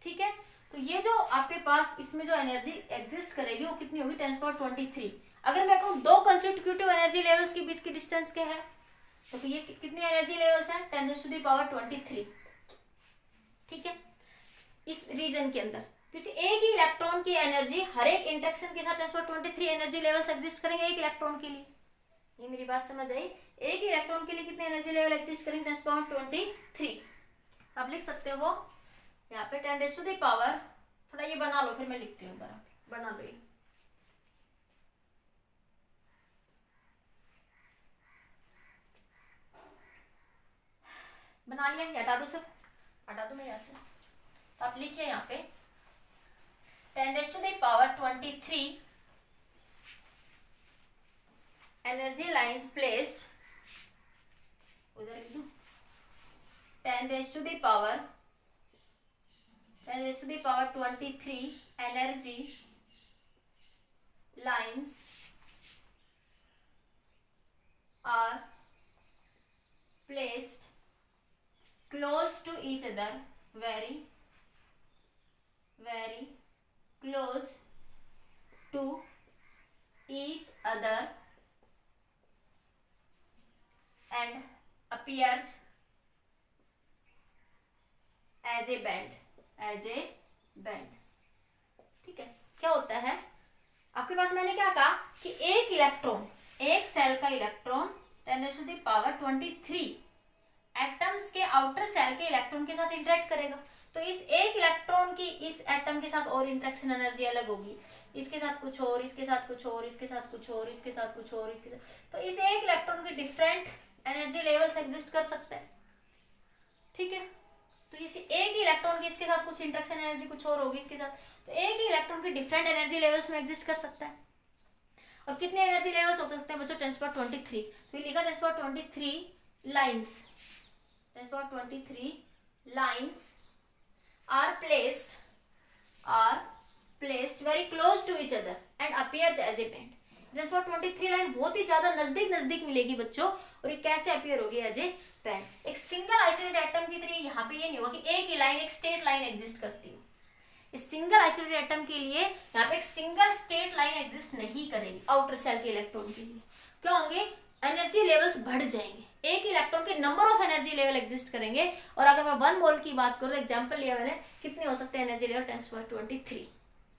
ठीक है। तो ये जो आपके पास इसमें जो एनर्जी एग्जिस्ट करेगी वो कितनी होगी? 10⁻23। अगर मैं कहूँ दो कंस्टिट्यूटिव एनर्जी लेवल्स के बीच की डिस्टेंस क्या है, तो ये कितने एनर्जी लेवल्स हैं? 10⁻23, ठीक है। इस रीजन के अंदर किसी एक ही इलेक्ट्रॉन की एनर्जी हर एक इंटरेक्शन के साथ 10⁻23 एनर्जी लेवल्स एग्जिस्ट करेंगे एक इलेक्ट्रॉन के लिए। ये मेरी बात समझ आई? एक ही इलेक्ट्रॉन के लिए कितने एनर्जी लेवल एग्जिस्ट करेंगे? 10⁻23। आप लिख सकते हो यहाँ पे 10⁻, थोड़ा ये बना लो, फिर मैं लिखती हूँ, बना लो ये। बना लिया, हटा दो सब। हटा दो मैं यहाँ से। तो आप लिखिए यहाँ पे 10⁻23 एनर्जी लाइंस प्लेस्ड, उधर लिख दो 10⁻23 energy lines are placed close to each other, very close to each other and appears as a band, ठीक है। क्या होता है आपके पास, मैंने क्या कहा कि एक इलेक्ट्रॉन, एक सेल का इलेक्ट्रॉन 10⁻23 एटम्स के आउटर सेल के इलेक्ट्रॉन के साथ इंटरेक्ट करेगा। तो इस एक इलेक्ट्रॉन की इस एटम के साथ और इंटरेक्शन एनर्जी अलग होगी, इसके साथ कुछ और, इसके साथ कुछ और, इसके साथ कुछ और, इसके साथ कुछ और, इसके साथ, तो इस एक इलेक्ट्रॉन के डिफरेंट एनर्जी लेवल्स एग्जिस्ट कर सकते हैं, ठीक है। तो इस एक ही इलेक्ट्रॉन की इसके साथ कुछ इंटरेक्शन एनर्जी कुछ और होगी इसके साथ, तो एक ही इलेक्ट्रॉन की डिफरेंट एनर्जी लेवल्स में एग्जिस्ट कर सकता है। और कितने एनर्जी लेवल्स हो सकते हैं बच्चों? 10⁻23। तो लिखा 10⁻23 lines, 10⁻23 lines are placed very close to each other and appears as a band। 10⁻23 line बहुत ही ज्यादा नजदीक मिलेगी बच्चों, और ये कैसे अपीयर होगी? As a band. एक सिंगल आइसोलेटेड एटम की तरह यहाँ पे ये नहीं होगा कि एक ही लाइन, एक स्ट्रेट लाइन एग्जिस्ट करती हो। इस सिंगल आइसोलेटेड एटम के लिए यहाँ पे एक सिंगल स्ट्रेट लाइन एग्जिस्ट नहीं करेगी आउटर सेल के इलेक्ट्रॉन के लिए। क्या होंगे? एनर्जी लेवल्स बढ़ जाएंगे, एक इलेक्ट्रॉन के number of energy level exist करेंगे। और अगर मैं 1 मोल की बात करूँ तो एग्जांपल लिया मैंने, कितने हो सकते हैं एनर्जी लेवल? 10⁻23।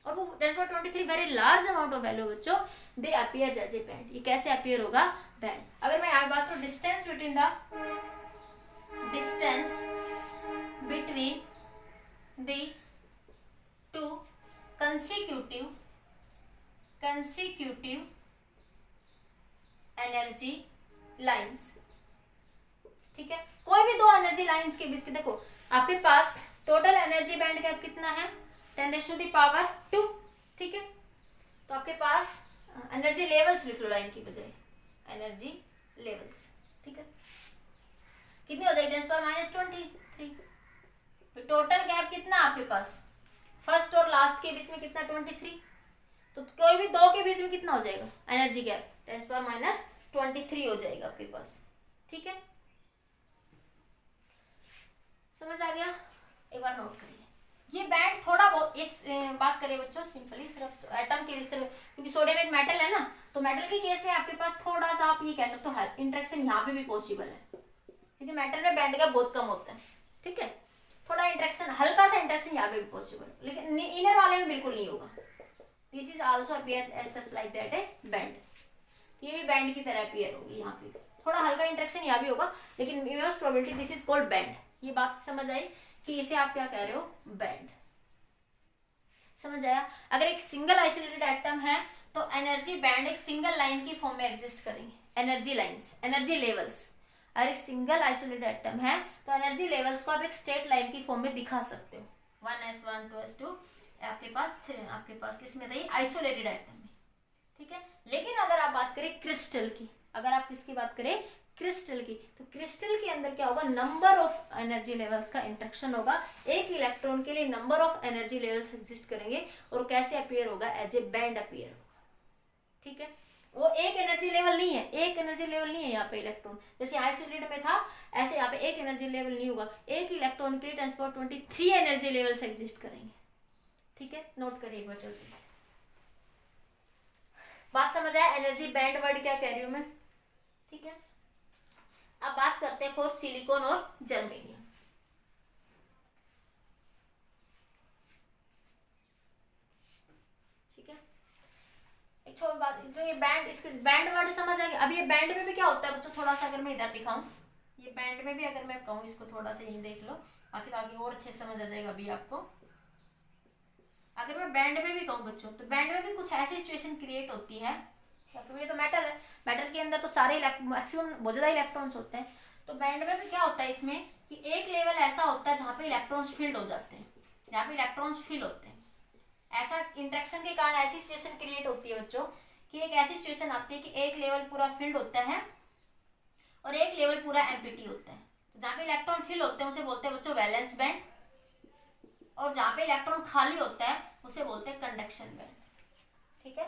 और वो 10⁻23 very large amount of value बच्चों, they appear as a band. ये कैसे अपीयर होगा? बैंड। अगर मैं यहाँ बात करूँ distance between the two consecutive energy lines, ठीक है। कोई भी दो एनर्जी लाइंस के बीच की, देखो आपके पास टोटल एनर्जी बैंड गैप कितना है? 10⁻², ठीक है। तो आपके पास एनर्जी लेवल्स लिख लो लाइन की बजाय, एनर्जी लेवल्स, ठीक है। कितनी हो जाएगी? 10⁻23। तो टोटल गैप कितना आपके पास? फर्स्ट और लास्ट के बीच में कितना? 23। तो कोई भी दो के बीच में कितना हो जाएगा एनर्जी गैप? 10⁻23 हो जाएगा आपके पास, ठीक है। समझ आ गया? एक बार नोट करिए। ये बैंड थोड़ा बहुत, एक बात करें बच्चों सिंपली सिर्फ एटम के लिए, क्योंकि सोडियम एक मेटल है ना, तो मेटल के केस में आपके पास थोड़ा सा आप ये कह सकते हो इंटरेक्शन यहाँ पे भी पॉसिबल है, क्योंकि मेटल में बैंड गैप बहुत कम होता है, ठीक है। थोड़ा इंटरेक्शन, हल्का सा इंटरेक्शन यहाँ पे भी पॉसिबल है, लेकिन इनर वाले में बिल्कुल नहीं होगा। This is also appear as such like that a band. ये भी बैंड की तरह अपीयर होगी, यहाँ पे थोड़ा हल्का इंटरेक्शन यहाँ भी होगा, लेकिन most probability this is called band. ये बात समझ आई कि इसे आप क्या कह रहे हो? बैंड। समझ आया? अगर एक सिंगल आइसोलेटेड एटम है तो एनर्जी बैंड एक सिंगल लाइन की फॉर्म में एग्जिस्ट करेंगे, एनर्जी लाइंस, एनर्जी लेवल्स। अगर एक सिंगल आइसोलेटेड एटम है तो एनर्जी लेवल्स को आप एक स्ट्रेट लाइन की फॉर्म में दिखा सकते हो, 1s1 2s2 आपके पास किस में था? आइसोलेटेड एटम में, ठीक है। लेकिन अगर आप बात करें क्रिस्टल की, अगर आप किसकी बात करें? क्रिस्टल की, तो क्रिस्टल के अंदर क्या होगा? नंबर ऑफ एनर्जी लेवल्स का इंटरेक्शन होगा। एक इलेक्ट्रॉन के लिए number of energy levels exist करेंगे, और कैसे अपीयर होगा? एज ए बैंड अपीयर होगा, ठीक है। वो एक एनर्जी लेवल नहीं है, एक एनर्जी लेवल नहीं है यहाँ पे इलेक्ट्रॉन, जैसे आइसोलेटेड में था ऐसे यहाँ पे एक एनर्जी लेवल नहीं होगा। एक इलेक्ट्रॉन के लिए 10⁻23 एनर्जी लेवल्स एग्जिस्ट करेंगे, ठीक है। नोट करिए एक बार जल्दी से। बात समझ आया? एनर्जी बैंड वर्ड क्या कह रही हूं मैं, ठीक है। अब बात करते हैं फॉर सिलिकॉन और जर्मेनियम। ठीक है, एक छोटी बात, जो ये बैंड, इसके बैंड वर्ड समझ आ गया। अब ये बैंड में भी क्या होता है बच्चों, थोड़ा सा अगर मैं इधर दिखाऊं, ये बैंड में भी अगर मैं कहूँ इसको थोड़ा सा यही देख लो, आखिर आगे और अच्छे समझ आ जाएगा अभी आपको। अगर मैं बैंड में भी कहूँ बच्चों, तो बैंड में भी कुछ ऐसी सिचुएशन क्रिएट होती है, क्योंकि ये तो मेटल है, मेटल के अंदर तो सारे मैक्सिमम बहुत ज्यादा इलेक्ट्रॉन्स होते हैं, तो बैंड में तो क्या होता है इसमें कि एक लेवल ऐसा होता है जहाँ पे इलेक्ट्रॉन्स फील्ड हो जाते हैं, जहाँ पे इलेक्ट्रॉन्स फील होते हैं। ऐसा इंटरेक्शन के कारण ऐसी सिचुएशन क्रिएट होती है बच्चों कि एक ऐसी सिचुएशन आती है कि एक लेवल पूरा फील्ड होता है और एक लेवल पूरा एम्प्टी होता है। तो जहाँ पे इलेक्ट्रॉन फिल होते हैं उसे बोलते हैं बच्चों वैलेंस बैंड, और जहाँ पे इलेक्ट्रॉन खाली होता है उसे बोलते हैं कंडक्शन बैंड। ठीक है,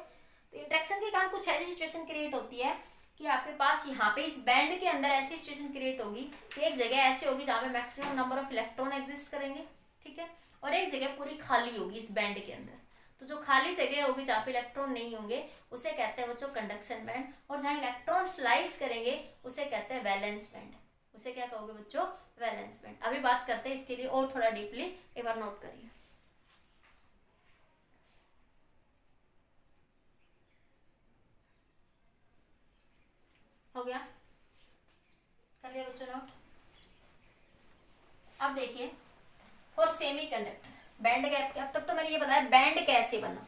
तो इंटरेक्शन के कारण कुछ ऐसी सिचुएशन क्रिएट होती है कि आपके पास यहाँ पे इस बैंड के अंदर ऐसी सिचुएशन क्रिएट होगी कि एक जगह ऐसी होगी जहाँ पे maximum number of electron exist करेंगे, ठीक है, और एक जगह पूरी खाली होगी इस बैंड के अंदर। तो जो खाली जगह होगी जहाँ पे इलेक्ट्रॉन नहीं होंगे उसे कहते हैं बच्चों कंडक्शन बैंड, और जहाँ इलेक्ट्रॉन स्लाइड्स करेंगे उसे कहते हैं वैलेंस बैंड। उसे क्या कहोगे बच्चों? Valence band. अभी बात करते हैं इसके लिए और थोड़ा डीपली, एक बार नोट करिए। हो गया? कर लिया बच्चों नोट? अब देखिए और सेमी कंडक्टर बैंड गैप। अब तक तो मैंने ये बताया बैंड कैसे बना,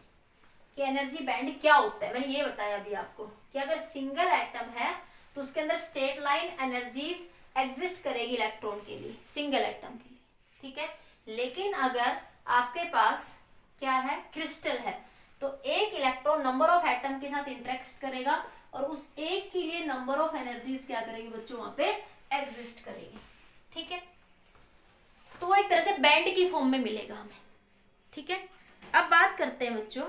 कि एनर्जी बैंड क्या होता है, मैंने ये बताया अभी आपको कि अगर सिंगल एटम है तो उसके अंदर स्टेट लाइन एनर्जीज एग्जिस्ट करेगी इलेक्ट्रॉन के लिए, सिंगल एटम के लिए, ठीक है। लेकिन अगर आपके पास क्या है, क्रिस्टल है, तो एक इलेक्ट्रॉन नंबर ऑफ एटम के साथ इंटरेक्ट करेगा और उस एक के लिए नंबर ऑफ एनर्जीज क्या करेगी बच्चों, वहां पे एग्जिस्ट करेगी, ठीक है। तो वो एक तरह से बैंड की फॉर्म में मिलेगा हमें, ठीक है। अब बात करते हैं बच्चों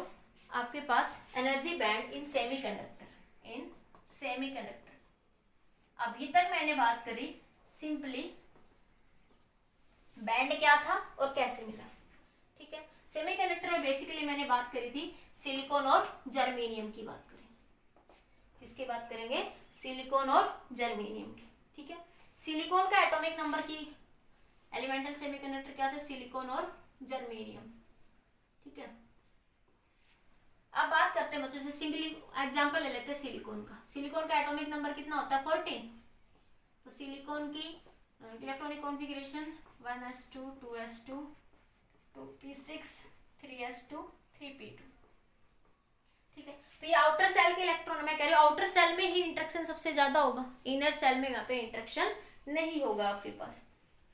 आपके पास एनर्जी बैंड इन सेमीकंडक्टर। इन सेमीकंडक्टर अभी तक मैंने बात करी सिंपली बैंड क्या था और कैसे मिला, ठीक है। सेमीकंडक्टर में बेसिकली मैंने बात करी थी सिलिकॉन और जर्मेनियम की बात करेंगे। किसकी बात करेंगे? सिलिकॉन और जर्मेनियम की, ठीक है। सिलिकॉन का एटॉमिक नंबर की एलिमेंटल सेमीकंडक्टर क्या था? सिलिकॉन और जर्मेनियम, ठीक है। अब बात करते हैं बच्चों से सिंगली एग्जांपल ले लेते हैं सिलिकॉन का। सिलिकॉन का एटॉमिक नंबर कितना होता है? 14। तो सिलिकॉन की electronic configuration 1s2 2s2 2p6 3s2 3p2, ठीक है। तो ये आउटर सेल के इलेक्ट्रॉन, मैं कह रही हूँ आउटर सेल में ही इंटरेक्शन सबसे ज्यादा होगा, इनर सेल में यहाँ पे इंटरेक्शन नहीं होगा आपके पास,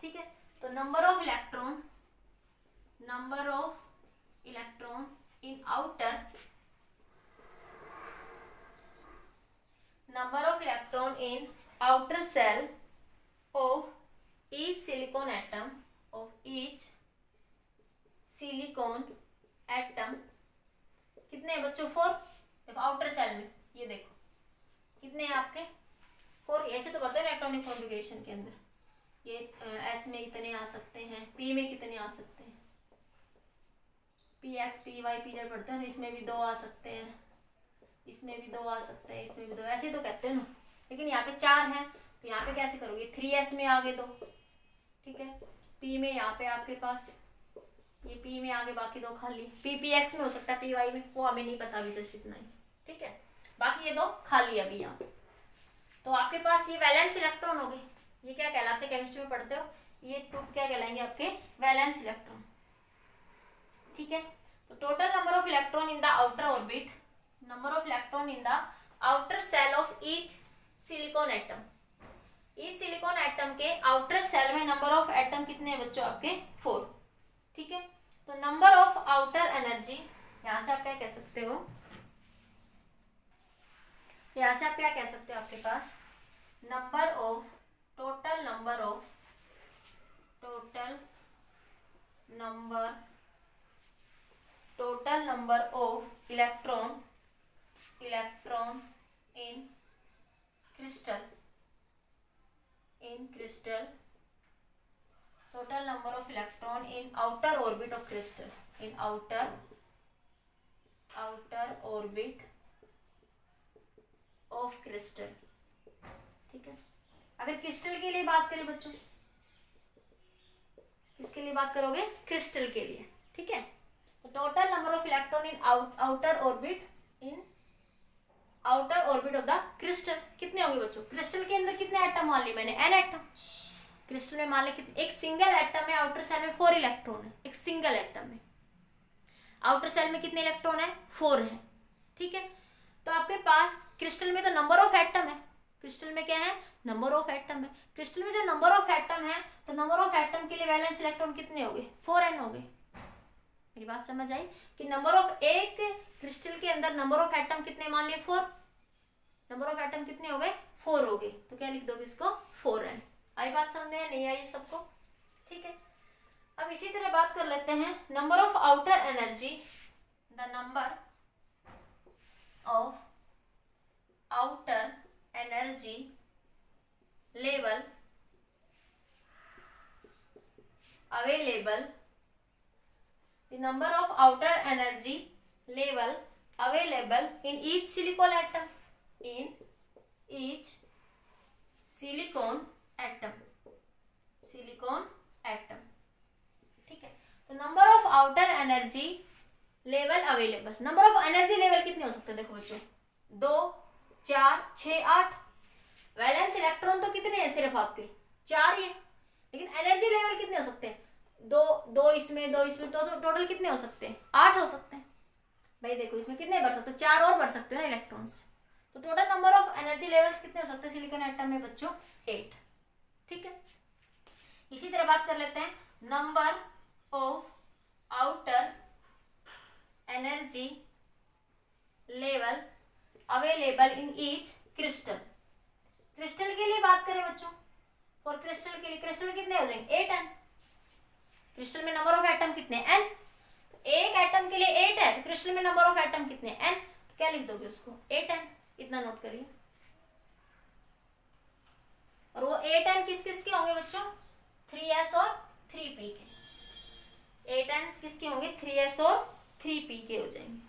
ठीक है। तो number of electron in outer, number of electron in outer cell of each silicon atom कितने हैं बच्चों? 4। देखो आउटर सेल में ये देखो कितने हैं आपके? 4। ऐसे तो बताओ इलेक्ट्रॉनिक कॉन्फ़िगरेशन के अंदर ये एस में कितने आ सकते हैं, पी में कितने आ सकते हैं, P X P Y P Z पढ़ते हैं, इसमें भी 2 आ सकते हैं, इसमें भी 2 आ सकते हैं, इसमें भी 2, ऐसे तो कहते हैं ना। लेकिन यहाँ पे 4 हैं तो यहाँ पे कैसे करोगे? 3s में आगे 2, ठीक है। p में यहाँ पे आपके पास ये p में आगे बाकी 2 खाली, px में हो सकता है, py में, वो हमें नहीं पता अभी, जस्ट इतना ही, ठीक है। बाकी ये 2 खाली अभी यहाँ पे। तो आपके पास ये वैलेंस इलेक्ट्रॉन हो गए। ये क्या कहलाते हैं? केमिस्ट्री में पढ़ते हो, ये 2 क्या कहलाएंगे आपके? वैलेंस इलेक्ट्रॉन, ठीक है। तो total number of electron in the outer orbit, number of electron in the outer cell of each silicon atom, each silicon atom के outer cell में number of atom कितने हैं बच्चों आपके? 4, ठीक है। तो number of outer energy, यहाँ से आप क्या कह सकते हो, यहाँ से आप क्या कह सकते हो आपके पास total number of electron in crystal, total number of electron in outer orbit of crystal, in outer orbit of crystal, ठीक है। अगर क्रिस्टल के लिए बात करें बच्चों, किसके लिए बात करोगे? क्रिस्टल के लिए, ठीक है। तो total number of electron in outer orbit of the crystal कितने होंगे बच्चों? क्रिस्टल के अंदर कितने एटम मान लिए मैंने? n atom. क्रिस्टल में मान ले कितने? एक सिंगल एटम में आउटर सेल में 4 इलेक्ट्रॉन है, एक सिंगल एटम में आउटर सेल में कितने इलेक्ट्रॉन है? 4 है, ठीक है। तो आपके पास क्रिस्टल में तो नंबर ऑफ एटम है, क्रिस्टल में क्या है, नंबर ऑफ एटम है। क्रिस्टल में जो नंबर ऑफ एटम है, तो नंबर ऑफ एटम के लिए वैलेंस इलेक्ट्रॉन कितने हो गए, 4n हो गए। मेरी बात समझ आई कि नंबर ऑफ एक क्रिस्टल के अंदर नंबर ऑफ एटम कितने, मान लिए 4, नंबर ऑफ एटम कितने हो गए, 4 हो गए, तो क्या लिख दोगे इसको, 4n। आई बात समझ में, नहीं आई सबको, ठीक है। अब इसी तरह बात कर लेते हैं number of outer energy, the number of outer energy level available, the number of outer energy level available in each silicon atom, in each silicon atom, silicon atom, ठीक है। तो number of outer energy level available, number of energy level कितने हो सकते हैं, देखो बच्चों 2, 4, 6, 8। Valence electron तो कितने हैं, सिर्फ आपके 4 ही है, लेकिन एनर्जी लेवल कितने हो सकते हैं, दो इसमें तो टोटल कितने हो सकते हैं, 8 हो सकते हैं। भाई देखो इसमें कितने बढ़ सकते हो, 4 और बढ़ सकते हो ना इलेक्ट्रॉन्स, तो total number of energy levels कितने हो सकते हैं सिलिकॉन एटम में बच्चों, 8, ठीक है। इसी तरह बात कर लेते हैं number of outer energy level available in each crystal. Crystal के लिए बात करें बच्चों, और क्रिस्टल के लिए, क्रिस्टल कितने हो जाएंगे, 8n। क्रिस्टल में नंबर ऑफ एटम कितने, n, तो एक एटम के लिए 8 है, तो क्रिस्टल में नंबर ऑफ एटम कितने, n, तो क्या लिख दोगे उसको, 8n, इतना नोट करिए। और वो 8n किस किस के होंगे बच्चों, 3s और 3p के। 8n किसके होंगे, 3s और 3p के हो जाएंगे।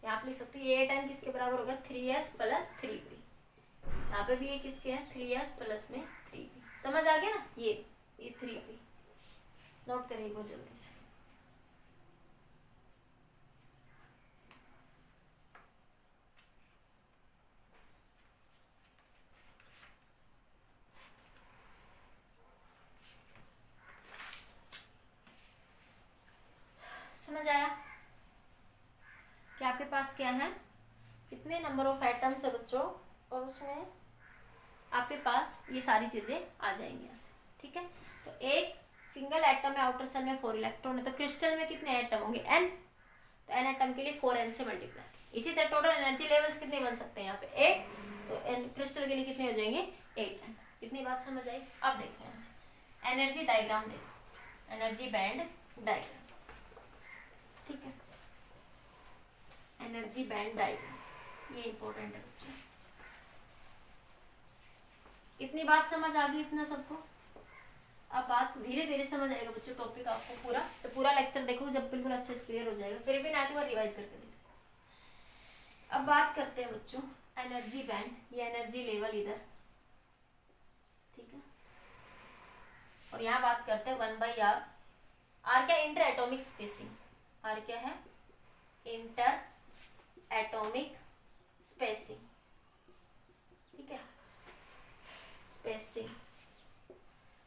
यहाँ पे लिख सकते हो ये 8n किसके बराबर होगा, 3s प्लस 3p। यहाँ पे भी ये किसके हैं, 3s प्लस में 3p। समझ आ गया ना, ये 3p नोट करिए वो जल्दी से। समझ आया कि आपके पास क्या है, कितने नंबर ऑफ एटम्स है बच्चों, और उसमें आपके पास ये सारी चीजें आ जाएंगी यहाँ से, ठीक है। तो एक सिंगल एटम में आउटर सेल में 4 इलेक्ट्रॉन है, तो क्रिस्टल में कितने एटम होंगे, n, तो n एटम के लिए 4n से मल्टीप्लाई। इसी तरह टोटल एनर्जी लेवल्स कितने बन सकते हैं यहाँ पे, 8, तो n क्रिस्टल के लिए कितने हो जाएंगे, 8n। इतनी बात समझ आई। अब देखो यहाँ से एनर्जी डायग्राम देखो, एनर्जी बैंड डायग्राम, ठीक है, एनर्जी बैंड डायग्राम, ये इंपॉर्टेंट है बच्चों। इतनी बात समझ आ गई, इतना सबको। अब बात धीरे धीरे समझ आएगा बच्चों, टॉपिक आपको पूरा, तो पूरा लेक्चर देखो जब बिल्कुल अच्छे से क्लियर हो जाएगा, फिर भी ना एक बार रिवाइज करके देखो। अब बात करते हैं बच्चों एनर्जी बैंड, ये एनर्जी लेवल इधर, ठीक है, और यहाँ बात करते हैं 1/r। r क्या, इंटर एटॉमिक स्पेसिंग, r क्या है, इंटर एटॉमिक स्पेसिंग, ठीक है, स्पेसिंग।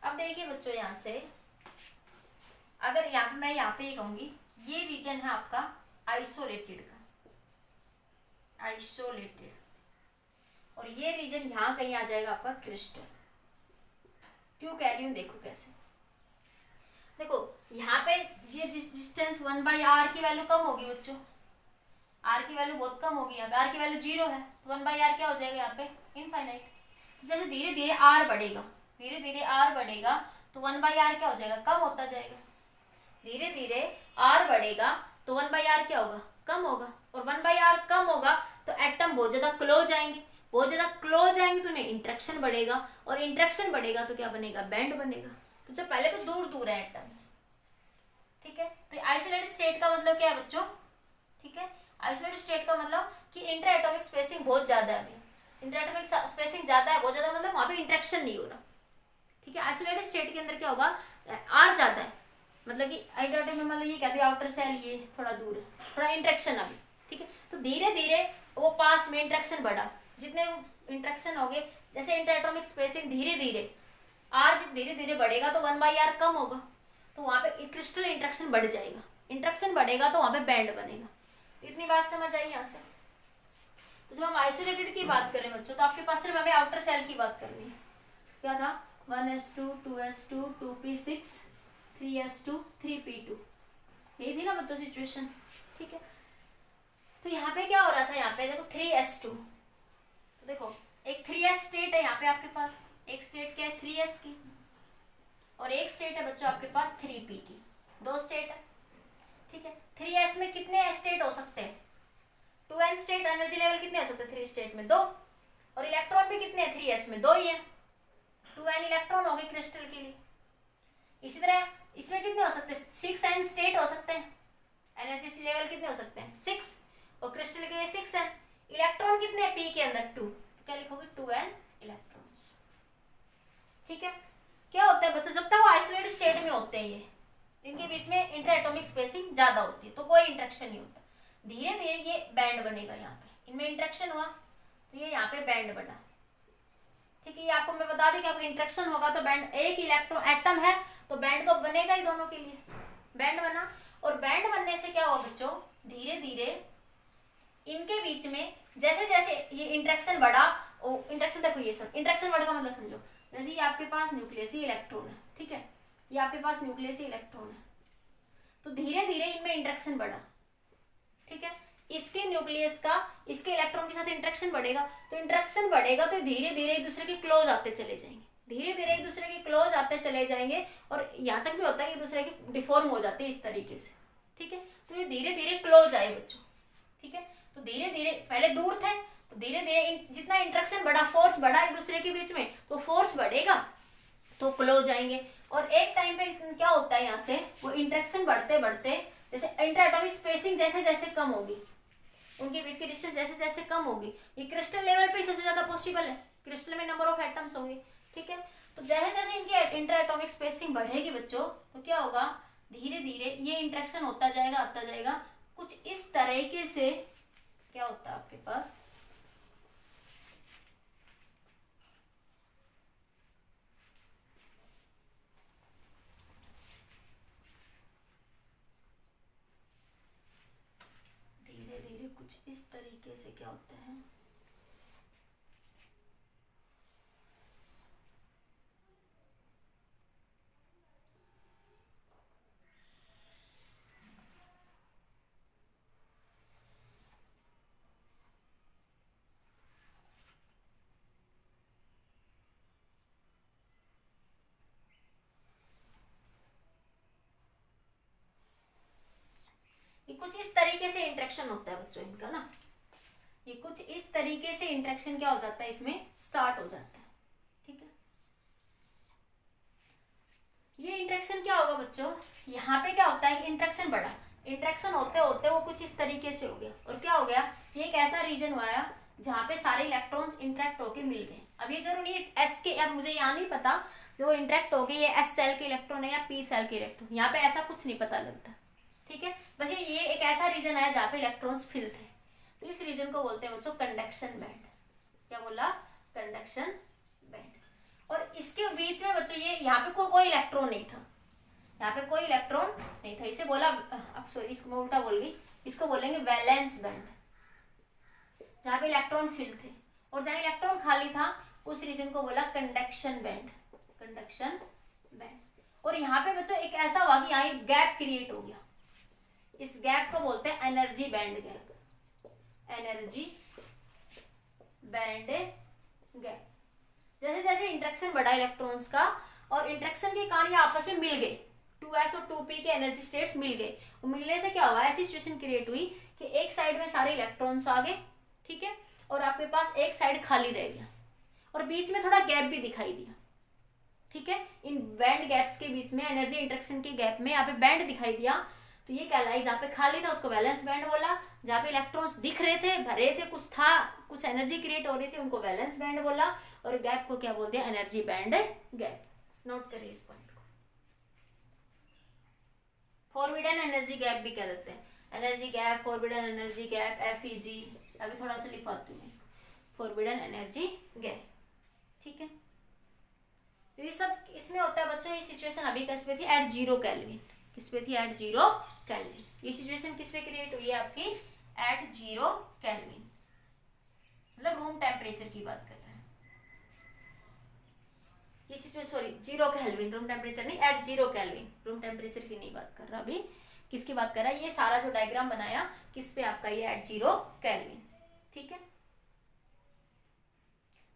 अब देखिए बच्चों यहाँ से, अगर यहाँ पे मैं यहाँ पे कहूंगी ये रीजन है आपका आइसोलेटेड का, आइसोलेटेड, और ये रीजन यहाँ कहीं आ जाएगा आपका क्रिस्टल। क्यों कह रही हूँ, देखो कैसे, देखो यहाँ पे ये डिस्टेंस 1/r की वैल्यू कम होगी बच्चों, r की वैल्यू बहुत कम होगी, यहाँ पे r की वैल्यू 0 है, तो 1/r क्या हो जाएगा यहाँ पे, इनफाइनाइट। जैसे धीरे धीरे r बढ़ेगा, धीरे धीरे r बढ़ेगा, तो 1/r क्या हो जाएगा, कम होता जाएगा। धीरे धीरे r बढ़ेगा तो 1/r क्या होगा, कम होगा, और 1/r कम होगा तो एटम बहुत ज्यादा क्लोज आएंगे, बहुत ज्यादा क्लोज आएंगे तो उनमें इंटरेक्शन बढ़ेगा, और इंटरेक्शन बढ़ेगा तो क्या बनेगा, बैंड बनेगा। तो जब पहले तो दूर दूर है एटम्स, ठीक है। तो आइसोलेटेड स्टेट का मतलब क्या है बच्चों, ठीक है, आइसोलेटेड स्टेट का मतलब कि इंटर एटॉमिक स्पेसिंग बहुत ज्यादा है, इंटर एटॉमिक स्पेसिंग ज्यादा है, बहुत ज्यादा मतलब वहां पे इंटरेक्शन नहीं हो रहा, ठीक है। आइसोलेटेड स्टेट के अंदर क्या होगा, r ज्यादा है, मतलब कि इंटर एटॉमिक मतलब ये कहते हैं आउटर सेल ये थोड़ा दूर है, थोड़ा इंटरेक्शन अभी, ठीक है। तो धीरे धीरे वो पास में इंटरेक्शन बढ़ा, जितने इंटरेक्शन हो गए, जैसे इंटर एटॉमिक स्पेसिंग धीरे धीरे r धीरे धीरे बढ़ेगा तो 1/r कम होगा, तो वहां पे क्रिस्टल इंटरेक्शन बढ़ जाएगा, इंटरेक्शन बढ़ेगा तो वहां पे बैंड बनेगा। इतनी बात समझ आई यहाँ से। तो जब हम आइसोलेटेड की बात करें बच्चों, तो आपके पास सिर्फ हमें आउटर सेल की बात करनी है। क्या था, 1s2 2s2 2p6 3s2 3p2, यही थी ना बच्चों सिचुएशन। ठीक है, तो यहाँ पे क्या हो रहा था, यहाँ पे देखो 3s2, तो देखो एक 3s स्टेट है यहाँ पे आपके पास, एक स्टेट क्या है 3s की, और एक स्टेट है बच्चों आपके पास 3p की, दो स्टेट है। ठीक है, 3s में कितने स्टेट हो सकते हैं, 2n स्टेट, एनर्जी लेवल कितने हो सकते हैं 3 स्टेट में, 2, और इलेक्ट्रॉन भी कितने हैं 3s में, 2 ही है, 2n इलेक्ट्रॉन हो गए क्रिस्टल के लिए। इसी तरह इसमें कितने हो सकते हैं, 6n स्टेट हो सकते हैं, एनर्जी लेवल कितने हो सकते हैं 6, और क्रिस्टल के लिए 6n, इलेक्ट्रॉन कितने हैं p के अंदर 2, तो क्या लिखोगे 2n इलेक्ट्रॉन्स। ठीक है, क्या होता है बच्चों, जब तक वो आइसोलेटेड स्टेट में होते हैं, ये इनके बीच में इंटर एटॉमिक स्पेसिंग ज्यादा होती है, तो कोई इंटरेक्शन नहीं होता। धीरे धीरे ये बैंड बनेगा, यहाँ पे इनमें इंटरेक्शन हुआ तो ये यहाँ पे बैंड बना। ठीक है, ये आपको मैं बता दी कि आपको इंटरेक्शन होगा तो बैंड, एक इलेक्ट्रॉन एटम है तो बैंड तो बनेगा ही दोनों के लिए, बैंड बना। और बैंड बनने से क्या हुआ बच्चों, धीरे धीरे इनके बीच में जैसे जैसे ये इंटरेक्शन बढ़ा, इंटरेक्शन देखो, ये सब इंटरेक्शन बढ़ का मतलब समझो, जैसे ये आपके पास न्यूक्लियस ही इलेक्ट्रॉन है, ठीक है, ये आपके पास न्यूक्लियस ही इलेक्ट्रॉन है, तो धीरे धीरे इनमें इंटरेक्शन बढ़ा। ठीक है, इसके न्यूक्लियस का इसके इलेक्ट्रॉन के साथ इंटरेक्शन बढ़ेगा, तो इंटरेक्शन बढ़ेगा तो धीरे धीरे एक दूसरे के क्लोज आते चले जाएंगे, धीरे धीरे एक दूसरे के क्लोज आते चले जाएंगे, और यहाँ तक भी होता है कि दूसरे के डिफॉर्म हो जाते हैं इस तरीके से। ठीक है, तो ये धीरे धीरे क्लोज आए बच्चों। ठीक है, तो धीरे धीरे पहले दूर थे, तो धीरे धीरे जितना इंटरेक्शन बढ़ा, फोर्स बढ़ा एक दूसरे के बीच में, तो फोर्स बढ़ेगा तो क्लोज आएंगे। और एक टाइम पे क्या होता है, यहाँ से वो इंटरेक्शन बढ़ते बढ़ते, जैसे इंटर एटॉमिक स्पेसिंग जैसे जैसे कम होगी, उनके बीच की डिस्टेंस जैसे जैसे कम होगी, ये क्रिस्टल लेवल पे सबसे ज्यादा पॉसिबल है, क्रिस्टल में नंबर ऑफ एटम्स होंगे। ठीक है, तो जैसे जैसे इनकी इंटर एटॉमिक स्पेसिंग बढ़ेगी बच्चों, तो क्या होगा, धीरे धीरे ये इंटरेक्शन होता जाएगा, आता जाएगा, कुछ इस तरीके से क्या होता है आपके पास, धीरे धीरे कुछ इस तरीके से क्या होता है, ये कुछ इस तरीके से इंटरेक्शन होता है बच्चों इनका ना, ये कुछ इस तरीके से इंटरेक्शन क्या हो जाता है, इसमें स्टार्ट हो जाता है। ठीक है, ये इंटरेक्शन क्या होगा बच्चों, यहाँ पे क्या होता है, इंटरेक्शन बढ़ा, इंटरेक्शन होते होते वो कुछ इस तरीके से हो गया, और क्या हो गया, ये एक ऐसा रीजन हुआ जहाँ पे सारे इलेक्ट्रॉन्स इंटरेक्ट होके मिल गए। अब ये जरूर नहीं एस के, अब मुझे यहाँ नहीं पता जो इंटरेक्ट हो गए ये एस सेल के इलेक्ट्रॉन है या पी सेल के इलेक्ट्रॉन, यहाँ पे ऐसा कुछ नहीं पता लगता। ठीक है, बस ये एक ऐसा रीजन आया जहाँ पे इलेक्ट्रॉन्स फिल थे, तो इस रीजन को बोलते हैं बच्चों कंडक्शन बैंड। क्या बोला, कंडक्शन बैंड। और इसके बीच में बच्चों ये यहाँ पे कोई इलेक्ट्रॉन नहीं था, यहाँ पे कोई इलेक्ट्रॉन नहीं था, इसे बोला, अब सॉरी इसको मैं उल्टा बोल गई, इसको बोलेंगे वैलेंस बैंड, जहाँ पे इलेक्ट्रॉन फिल थे, और जहाँ इलेक्ट्रॉन खाली था उस रीजन को बोला कंडक्शन बैंड, कंडक्शन बैंड। और यहाँ पे बच्चों एक ऐसा हुआ कि यहाँ एक गैप क्रिएट हो गया, इस गैप को बोलते हैं energy band gap, energy band gap. जैसे जैसे इंटरेक्शन बढ़ा इलेक्ट्रॉन्स का, और इंटरेक्शन के कारण ये आपस में मिल गए, 2s और 2p के एनर्जी स्टेट्स मिल गए, और मिलने से क्या हुआ, ऐसी सिचुएशन क्रिएट हुई कि एक साइड में सारे इलेक्ट्रॉन्स आ गए, ठीक है, और आपके पास एक साइड खाली रह गया, और बीच में थोड़ा गैप भी दिखाई दिया। ठीक है, इन बैंड गैप्स के बीच में, एनर्जी इंटरेक्शन के गैप में यहाँ पे बैंड दिखाई दिया, तो ये कहलाई, जहाँ पे खाली था उसको वैलेंस बैंड बोला, जहाँ पे इलेक्ट्रॉन्स दिख रहे थे, भरे थे, कुछ था, कुछ एनर्जी क्रिएट हो रही थी, उनको वैलेंस बैंड बोला, और गैप को क्या बोल दिया, एनर्जी बैंड गैप। नोट करिए इस पॉइंट को, फॉरबिडन एनर्जी गैप भी कह देते हैं, energy gap, forbidden energy gap, FEG। अभी थोड़ा सा लिखवाती हूँ इसको, फॉरबिडन एनर्जी गैप। ठीक है, ये सब इसमें होता है बच्चों। ये सिचुएशन अभी किस पे थी, एट 0 केल्विन, किस पे थी, एट 0 केल्विन। ये सिचुएशन किस पे क्रिएट हुई है आपकी, एट 0 केल्विन। मतलब रूम टेम्परेचर की बात कर रहे हैं। ये situation, sorry, 0 kelvin, room temperature नहीं, एट 0 केल्विन, रूम टेम्परेचर की नहीं बात कर रहा अभी, किसकी बात कर रहा है, ये सारा जो डायग्राम बनाया किस पे आपका, ये एट 0 केल्विन। ठीक है,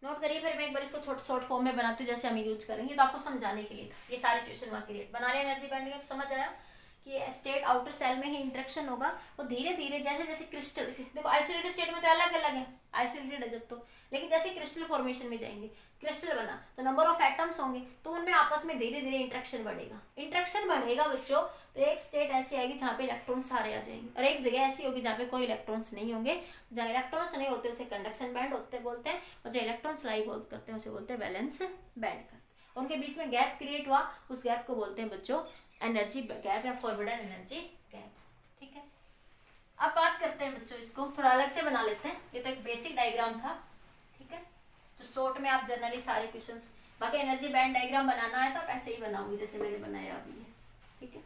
नोट करिए। फिर मैं एक बार इसको शॉर्ट फॉर्म में बनाती हूँ जैसे हम यूज करेंगे, तो आपको समझाने के लिए था ये सारे सिचुएशन वहाँ क्रिएट बना लिया। एनर्जी बैंड का समझ आया कि स्टेट आउटर सेल में ही इंटरेक्शन होगा, और धीरे धीरे जैसे जैसे क्रिस्टल, देखो आइसोलेटेड स्टेट में तो अलग अलग है, आइसोलेटेड है जब तो, लेकिन जैसे क्रिस्टल फॉर्मेशन में जाएंगे, क्रिस्टल बना तो नंबर ऑफ एटम्स होंगे, तो उनमें आपस में धीरे धीरे इंटरेक्शन बढ़ेगा। इंटरेक्शन बढ़ेगा बच्चों, तो एक स्टेट ऐसी आएगी जहाँ पे इलेक्ट्रॉन सारे आ जाएंगे, और एक जगह ऐसी होगी जहाँ पे कोई इलेक्ट्रॉन्स नहीं होंगे। जहाँ इलेक्ट्रॉन्स नहीं होते उसे कंडक्शन बैंड होते बोलते हैं, और जो इलेक्ट्रॉन्स लाई करते हैं उसे बोलते हैं वैलेंस बैंड का। उनके बीच में गैप क्रिएट हुआ, उस गैप को बोलते हैं बच्चों एनर्जी गैप या फॉरबिडन एनर्जी गैप। ठीक है, अब बात करते हैं बच्चों, इसको थोड़ा अलग से बना लेते हैं। ये तो एक बेसिक डायग्राम था, ठीक है, तो शॉर्ट में आप जनरली सारे क्वेश्चन, बाकी एनर्जी बैंड डायग्राम बनाना है तो आप ऐसे ही बनाओगे जैसे मैंने बनाया अभी है। ठीक है,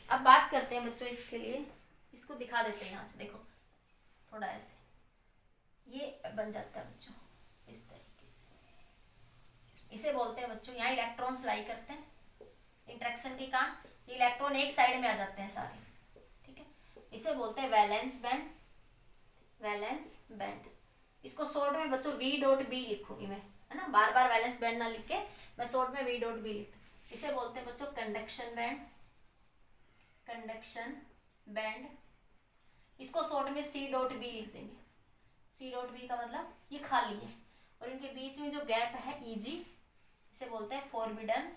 अब बात करते हैं बच्चों इसके लिए, इसको दिखा देते हैं यहाँ से, देखो थोड़ा ऐसे ये बन जाता है बच्चों इस तरीके से। इसे बोलते हैं बच्चों, यहाँ इलेक्ट्रॉन्स लाई करते हैं इंटरेक्शन के कारण, ये इलेक्ट्रॉन एक साइड में आ जाते हैं सारे। ठीक है, इसे बोलते हैं वैलेंस बैंड, वैलेंस बैंड। इसको शॉर्ट में बच्चों वी डॉट बी लिखूंगी मैं, है ना, बार बार वैलेंस बैंड ना लिख के मैं शॉर्ट में वी डॉट बी लिखती। इसे बोलते हैं बच्चों कंडक्शन बैंड, कंडक्शन बैंड। इसको शॉर्ट में सी डॉट बी लिख देंगे। सी डॉट बी का मतलब ये खाली है, और इनके बीच में जो गैप है ईजी, इसे बोलते हैं forbidden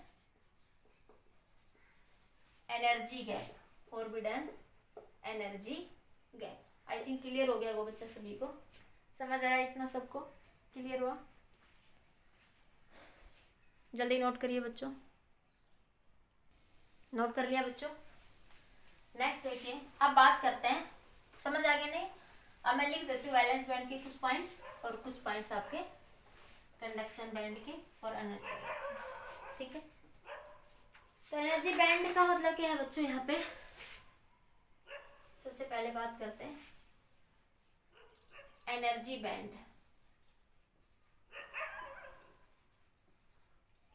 energy gap, forbidden energy gap. I think clear हो गया वो बच्चा, सभी को समझ आया, इतना सबको क्लियर हुआ? जल्दी नोट करिए बच्चों, नोट कर लिया बच्चों? नेक्स्ट देखिए, अब बात करते हैं, समझ आ गया नहीं? अब मैं लिख देती हूँ वैलेंस बैंड के कुछ पॉइंट्स और कुछ पॉइंट्स आपके कंडक्शन बैंड के और एनर्जी बैंड। ठीक है, तो एनर्जी बैंड का मतलब क्या है बच्चों? यहाँ पे सबसे पहले बात करते हैं एनर्जी बैंड।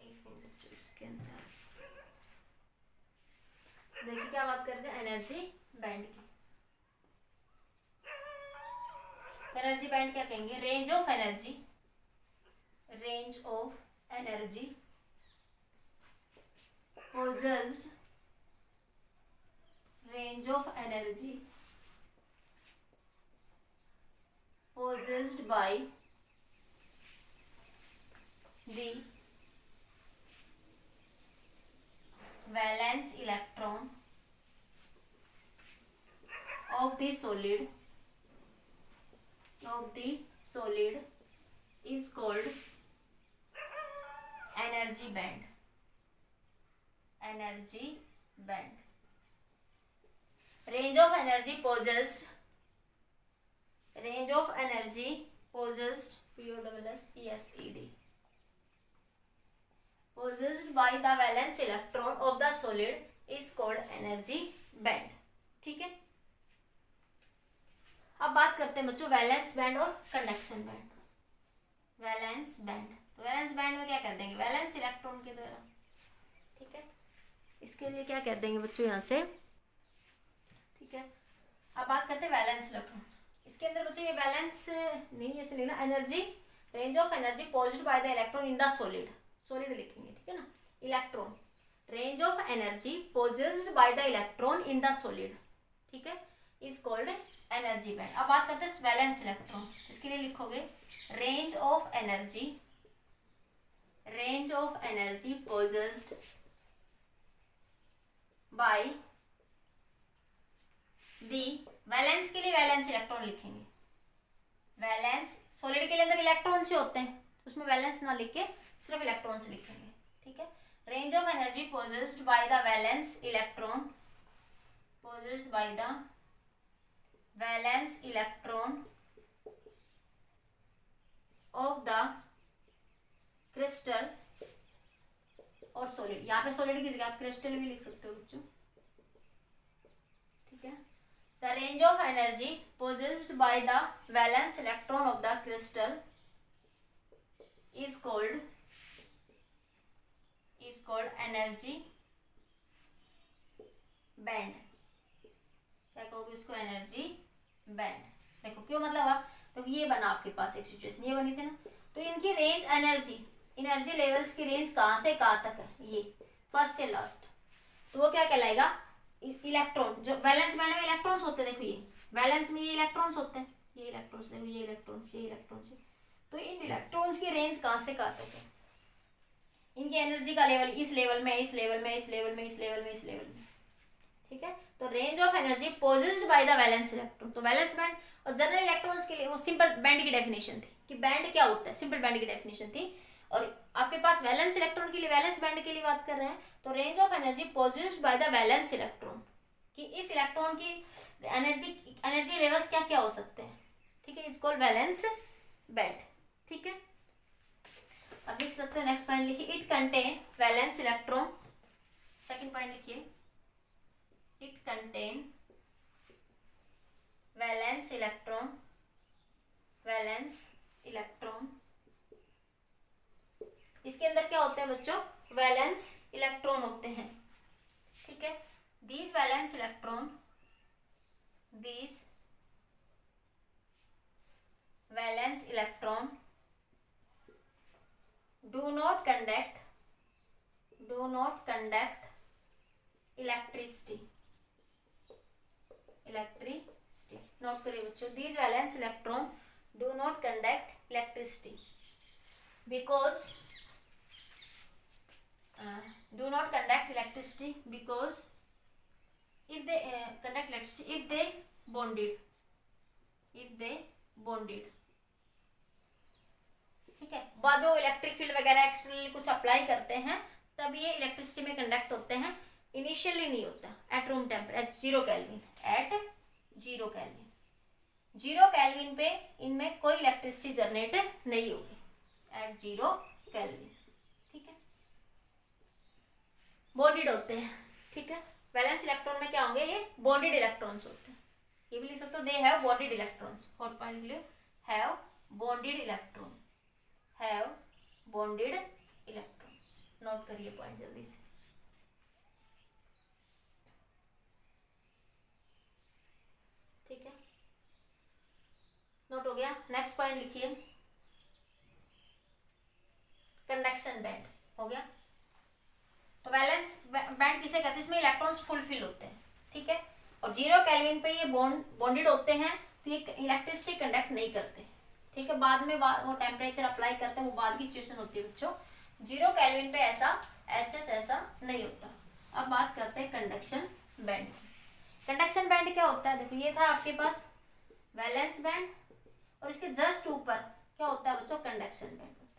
एक मिनट बच्चों, इसके अंदर देखिए क्या बात करते हैं एनर्जी बैंड की। एनर्जी बैंड क्या कहेंगे? Range of energy, range of energy possessed, range of energy possessed by the valence electron of the solid is called energy band, energy band। range of energy possessed, range of energy possessed, POSSED, possessed by the valence electron of the solid is called energy band। ठीक है, अब बात करते हैं बच्चों valence band और conduction band. Valence band, तो valence band में क्या कर देंगे? वैलेंस इलेक्ट्रॉन के द्वारा। ठीक है, इसके लिए क्या कर देंगे बच्चों यहाँ से? ठीक है, अब बात करते हैं वैलेंस इलेक्ट्रॉन। इसके अंदर बच्चों ये वैलेंस नहीं, ऐसे लिखना, energy, range of energy positive by the electron in the solid, solid लिखेंगे। ठीक है ना, electron, range of energy positive by the electron in the solid, ठीक है, इज कॉल्ड एनर्जी बैंड। अब बात करते हैं वैलेंस इलेक्ट्रॉन। इसके लिए लिखोगे range of energy, range of energy positive by the, valence के लिए वैलेंस इलेक्ट्रॉन लिखेंगे। वैलेंस सॉलिड के अंदर इलेक्ट्रॉन से होते हैं, उसमें वैलेंस ना लिख के सिर्फ इलेक्ट्रॉन से लिखेंगे। ठीक है, range of energy possessed by the valence electron, possessed by the valence electron of the crystal और सॉलिड। यहाँ पे सॉलिड की जगह आप क्रिस्टल भी लिख सकते हो बच्चों। ठीक है, The range of energy possessed by the valence electron of the crystal is called energy band. क्या कहोगे इसको? Energy band. देखो क्यों मतलब हुआ, तो ये बना आपके पास एक सिचुएशन, ये बनी थी ना, तो इनकी रेंज एनर्जी लेवल्स की रेंज कहाँ से कहाँ तक है, ये फर्स्ट से लास्ट, तो वो क्या कहलाएगा? इलेक्ट्रॉन। जो वैलेंस बैंड में इलेक्ट्रॉन्स होते हैं, देखो ये वैलेंस में ये इलेक्ट्रॉन्स होते हैं, ये इलेक्ट्रॉन्स, देखो ये इलेक्ट्रॉन्स, तो इन इलेक्ट्रॉन्स की रेंज कहाँ से कहाँ तक है, इनकी एनर्जी का लेवल इस लेवल में, इस लेवल में, इस लेवल में, इस लेवल में, इस लेवल में, ठीक है। तो range of energy possessed by the valence electron, तो वैलेंस बैंड और जनरल इलेक्ट्रॉन्स के लिए वो सिंपल बैंड की डेफिनेशन थी कि बैंड क्या होता है, सिंपल बैंड की डेफिनेशन थी। और आपके पास वैलेंस इलेक्ट्रॉन के लिए, वैलेंस बैंड के लिए बात कर रहे हैं, तो range of energy possessed by the valence electron, कि इस इलेक्ट्रॉन की एनर्जी लेवल्स क्या क्या हो सकते हैं, ठीक है, इट्स कॉल्ड वैलेंस बैंड, ठीक है। अब लिख सकते हैं, नेक्स्ट पॉइंट लिखिए, it contain valence electron. Second point लिखिए, इट कंटेन वैलेंस इलेक्ट्रॉन, इसके अंदर क्या होते हैं बच्चों? वैलेंस इलेक्ट्रॉन होते हैं, ठीक है। These valence electron do not conduct electricity। Note करिए बच्चों, these valence electron do not conduct electricity because if they conduct electricity if they bonded, ठीक है। बाद में वो इलेक्ट्रिक फील्ड वगैरह एक्सटर्नली कुछ अप्लाई करते हैं, तब ये इलेक्ट्रिसिटी में कंडक्ट होते हैं, इनिशियली नहीं होता। At room temperature, at zero kelvin पे इनमें कोई इलेक्ट्रिसिटी जनरेट नहीं होगी, एट 0 केल्विन, ठीक है। बॉन्डेड होते हैं, ठीक है। वैलेंस इलेक्ट्रॉन में क्या होंगे? ये बॉन्डेड इलेक्ट्रॉन्स होते हैं, ये भी लिख सकते हो, they have bonded electrons. Fourth point लिख लो, हैव बॉन्डेड इलेक्ट्रॉन्स। नोट करिए पॉइंट जल्दी से, ठीक है, नोट हो गया। नेक्स्ट पॉइंट लिखिए, कंडक्शन बैंड हो गया। तो वैलेंस बैंड किसे कहते हैं? इसमें इलेक्ट्रॉन्स फुलफिल होते हैं, ठीक है, और 0 केल्विन पे ये बॉन्डेड होते हैं, तो ये इलेक्ट्रिसिटी कंडक्ट नहीं करते, ठीक है। बाद में वो टेम्परेचर अप्लाई करते हैं, वो बाद की सिचुएशन होती है बच्चों। 0 केल्विन पे ऐसा नहीं होता। अब बात करते हैं कंडक्शन बैंड की। कंडक्शन बैंड क्या होता है? देखो ये था आपके पास वैलेंस बैंड, और इसके जस्ट ऊपर क्या होता है बच्चों? कंडक्शन बैंड होता है,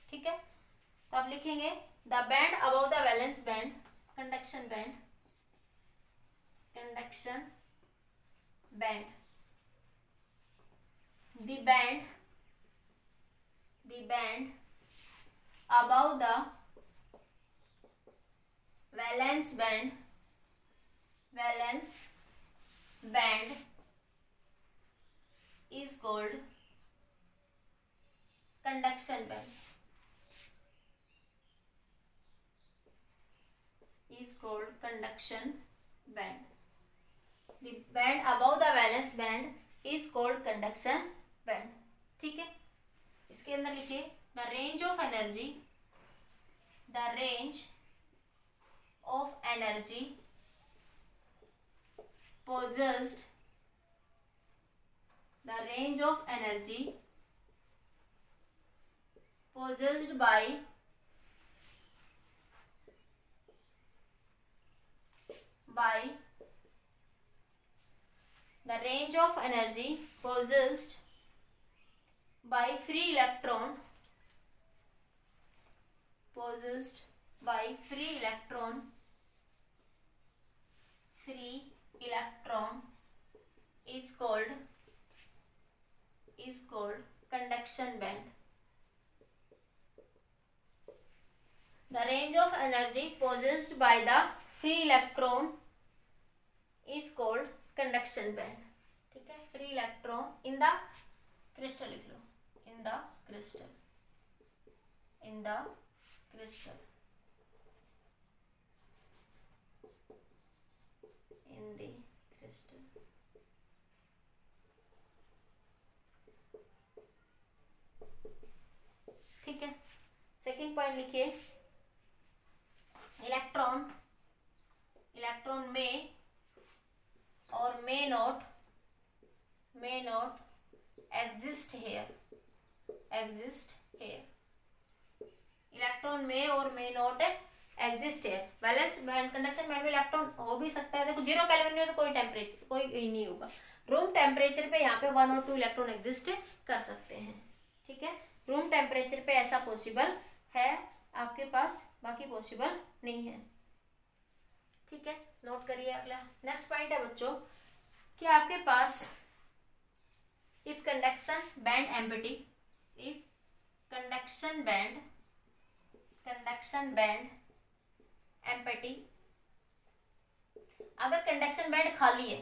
ठीक है। तो आप लिखेंगे the band above the valence band, conduction band the band above the valence band is called conduction band, the band above the valence band is called conduction band, ठीक है। इसके अंदर लिखिए, the range of energy possessed by the range of energy possessed by free electron is called conduction band. The range of energy possessed by the free electron is called conduction band, ठीक है, free electron in the crystal लिख लो, in the crystal, in the crystal, in the crystal. ठीक है, second point लिखिए, electron, electron may or may not exist here, exist here, electron may or may not exist here. Valence band, conduction band में electron हो भी सकता है, देखो 0 kelvin में तो कोई टेम्परेचर कोई नहीं होगा, रूम टेम्परेचर पे यहाँ पे 1 और 2 इलेक्ट्रॉन एग्जिस्ट कर सकते हैं, ठीक है, रूम टेम्परेचर पे ऐसा पॉसिबल है आपके पास, बाकी पॉसिबल नहीं है, ठीक है, नोट करिए। अगला नेक्स्ट पॉइंट है बच्चों कि आपके पास if conduction band empty, if conduction band empty, अगर कंडक्शन बैंड खाली है,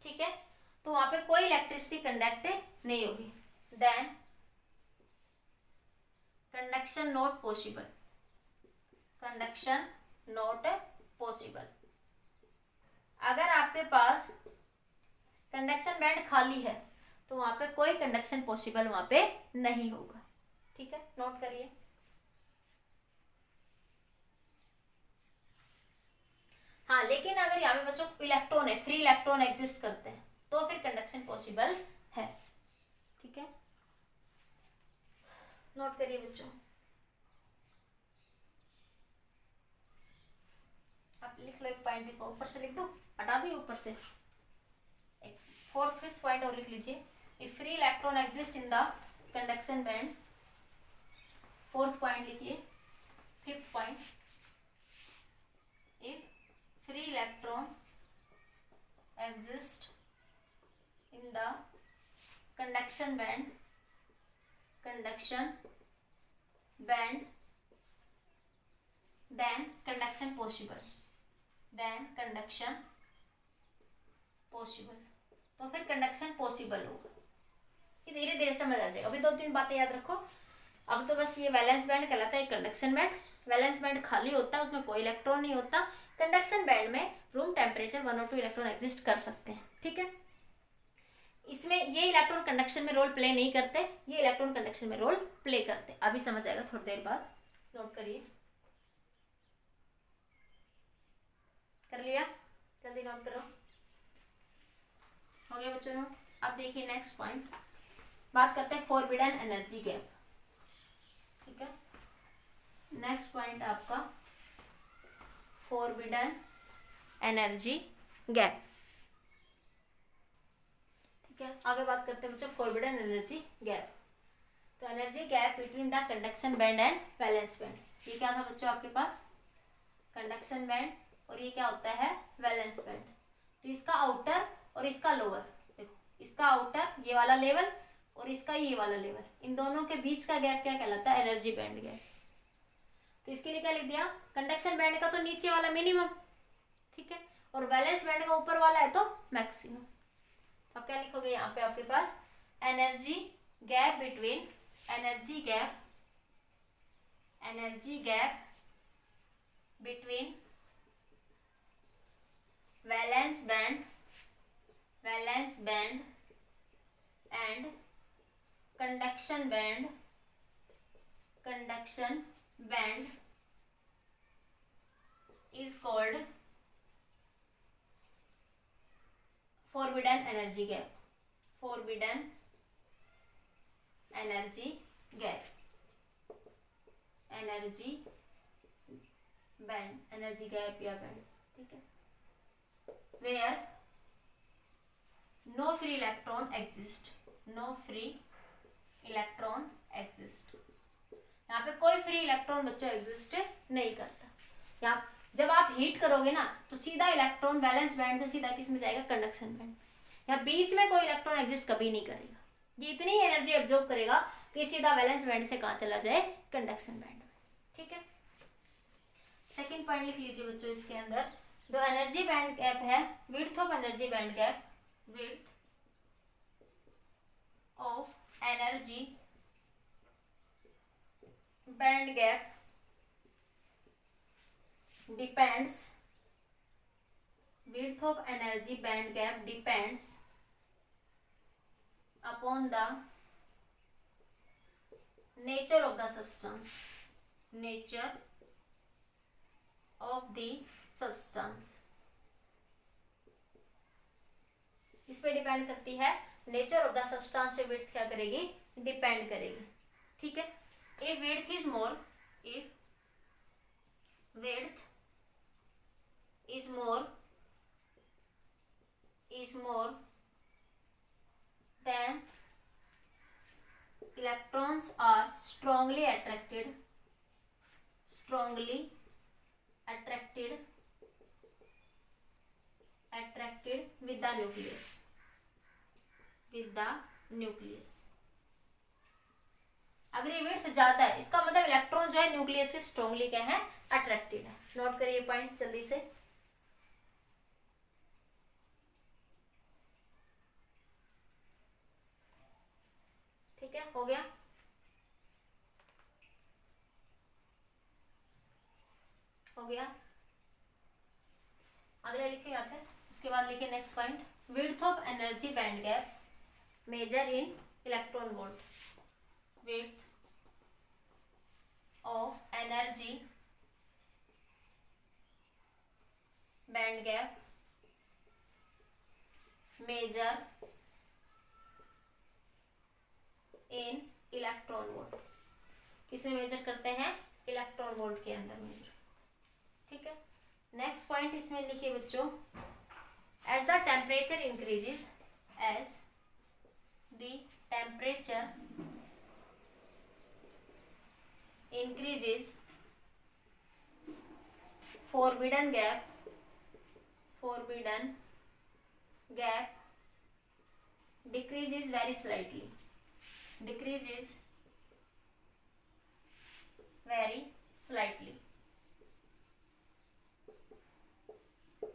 ठीक है, तो वहां पे कोई इलेक्ट्रिसिटी कंडक्ट नहीं होगी, then conduction not possible, conduction not possible. अगर आपके पास कंडक्शन बैंड खाली है तो वहां पे कोई कंडक्शन पॉसिबल वहां पे नहीं होगा, ठीक है, नोट करिए। हाँ, लेकिन अगर यहाँ पे बच्चों इलेक्ट्रॉन है, फ्री इलेक्ट्रॉन एग्जिस्ट करते हैं तो फिर कंडक्शन पॉसिबल है, ठीक है, नोट करिए बच्चों। आप लिख लो, एक पॉइंट लिखो, ऊपर से लिख दो, हटा दो ऊपर से, एक फोर्थ फिफ्थ पॉइंट और लिख लीजिए, if free electron exist in the conduction band, fourth point लिखिए, fifth point, if free electron exist in the conduction band, then conduction possible, then conduction possible, तो फिर कंडक्शन पॉसिबल होगा। ये धीरे धीरे समझ आ जाएगा, अभी 2-3 बातें याद रखो। अब तो बस ये वैलेंस बैंड कहलाता है कंडक्शन बैंड, वैलेंस बैंड खाली होता है, उसमें कोई इलेक्ट्रॉन नहीं होता, कंडक्शन बैंड में रूम टेम्परेचर 1 और 2 इलेक्ट्रॉन एग्जिस्ट कर सकते हैं, ठीक है। इसमें ये इलेक्ट्रॉन कंडक्शन में रोल प्ले नहीं करते, ये इलेक्ट्रॉन कंडक्शन में रोल प्ले करते, अभी समझ आएगा थोड़ी देर बाद, नोट करिए, कर लिया, जल्दी नोट करो, हो गया बच्चों। अब देखिए नेक्स्ट पॉइंट, बात करते हैं फॉरबिडन एनर्जी गैप, ठीक है, नेक्स्ट पॉइंट आपका फॉरबिडन एनर्जी गैप, ठीक है। आगे बात करते हैं बच्चों फॉरबिडन एनर्जी गैप। तो energy gap between the conduction band and valence band, ये क्या था बच्चों आपके पास, कंडक्शन बैंड, और ये क्या होता है, वैलेंस बैंड। तो इसका आउटर और इसका लोअर, देखो इसका आउटर ये वाला लेवल और इसका ये वाला लेवल, इन दोनों के बीच का गैप क्या कहलाता है, एनर्जी बैंड गैप। तो इसके लिए क्या लिख दिया, कंडक्शन बैंड का तो नीचे वाला मिनिमम, ठीक है, और वैलेंस बैंड का ऊपर वाला है तो मैक्सिमम। अब क्या लिखोगे यहाँ पे आपके पास, energy gap between, energy gap between valence band and conduction band is called forbidden energy gap, forbidden energy gap, energy band, energy gap या band, ठीक है, where no free electron exist, no free electron exist, यहाँ पे कोई free electron बच्चों exist नहीं करता। यहाँ जब आप हीट करोगे ना तो सीधा इलेक्ट्रॉन वैलेंस बैंड से सीधा किस में जाएगा, कंडक्शन बैंड। यहाँ बीच में कोई इलेक्ट्रॉन एग्जिस्ट कभी नहीं करेगा, ये इतनी एनर्जी एब्जॉर्ब करेगा कि सीधा वैलेंस बैंड से कहाँ चला जाए, कंडक्शन बैंड में, ठीक है। सेकेंड पॉइंट लिख लीजिए बच्चों इसके अंदर, जो एनर्जी बैंड गैप है, width of energy band gap, width of energy band gap depends, width of energy band gap depends upon the nature of the substance, nature of the substance, इस पे depend करती है, nature of the substance पे width क्या करेगी, depend करेगी, ठीक है। If width is more, if width is more then electrons are strongly attracted with the nucleus, अगर ये विड्थ ज्यादा है इसका मतलब इलेक्ट्रॉन जो है न्यूक्लियस से स्ट्रांगली क्या है, अट्रैक्टेड है। नोट करिए पॉइंट जल्दी से। ठीक है, हो गया। अगले लिखे यहाँ पे, उसके बाद लिखे next point, width of energy band gap measure in electron volt, width of energy band gap measure in electron volt, किसमें मेजर करते हैं, इलेक्ट्रॉन वोल्ट के अंदर मेजर, ठीक है। नेक्स्ट पॉइंट इसमें लिखिए बच्चों, as the temperature increases, as the temperature increases forbidden gap decreases very slightly,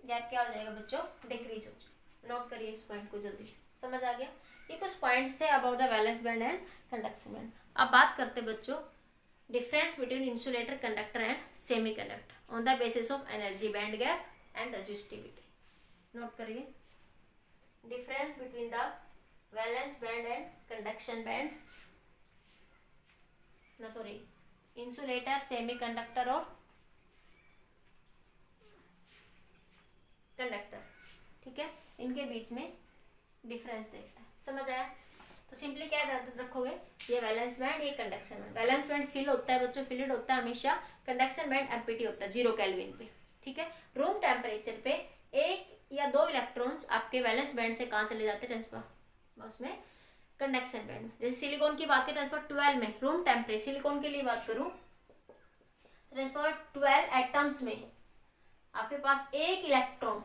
gap क्या हो जाएगा बच्चों, डिक्रीज हो जाएगा। नोट करिए इस पॉइंट को जल्दी से, समझ आ गया। ये कुछ पॉइंट्स थे about the valence band and conduction band. अब बात करते बच्चों difference between insulator, conductor and semiconductor on the basis of energy band gap and resistivity. Note करिए, difference between the valence band and conduction band, insulator, semiconductor और conductor, ठीक है, इनके बीच में डिफरेंस देखता है। समझ आया? तो सिंपली क्या ध्यान रखोगे, ये वैलेंस बैंड, ये conduction band. Valence band fill होता है बच्चों, फिल्ड होता है हमेशा। कंडक्शन बैंड एम्प्टी होता है 0 केल्विन पे, ठीक है। रूम टेम्परेचर पे 1 या 2 इलेक्ट्रॉन्स आपके वैलेंस बैंड से कहाँ चले जाते हैं, ट्रांसफर उसमें कंडक्शन बैंड में। जैसे सिलिकॉन की बात करें ट्रांसफर 12 में, रूम टेम्परेचर सिलिकॉन के लिए बात करूँ, ट्रांसफर 12 एटम्स में आपके पास 1 इलेक्ट्रॉन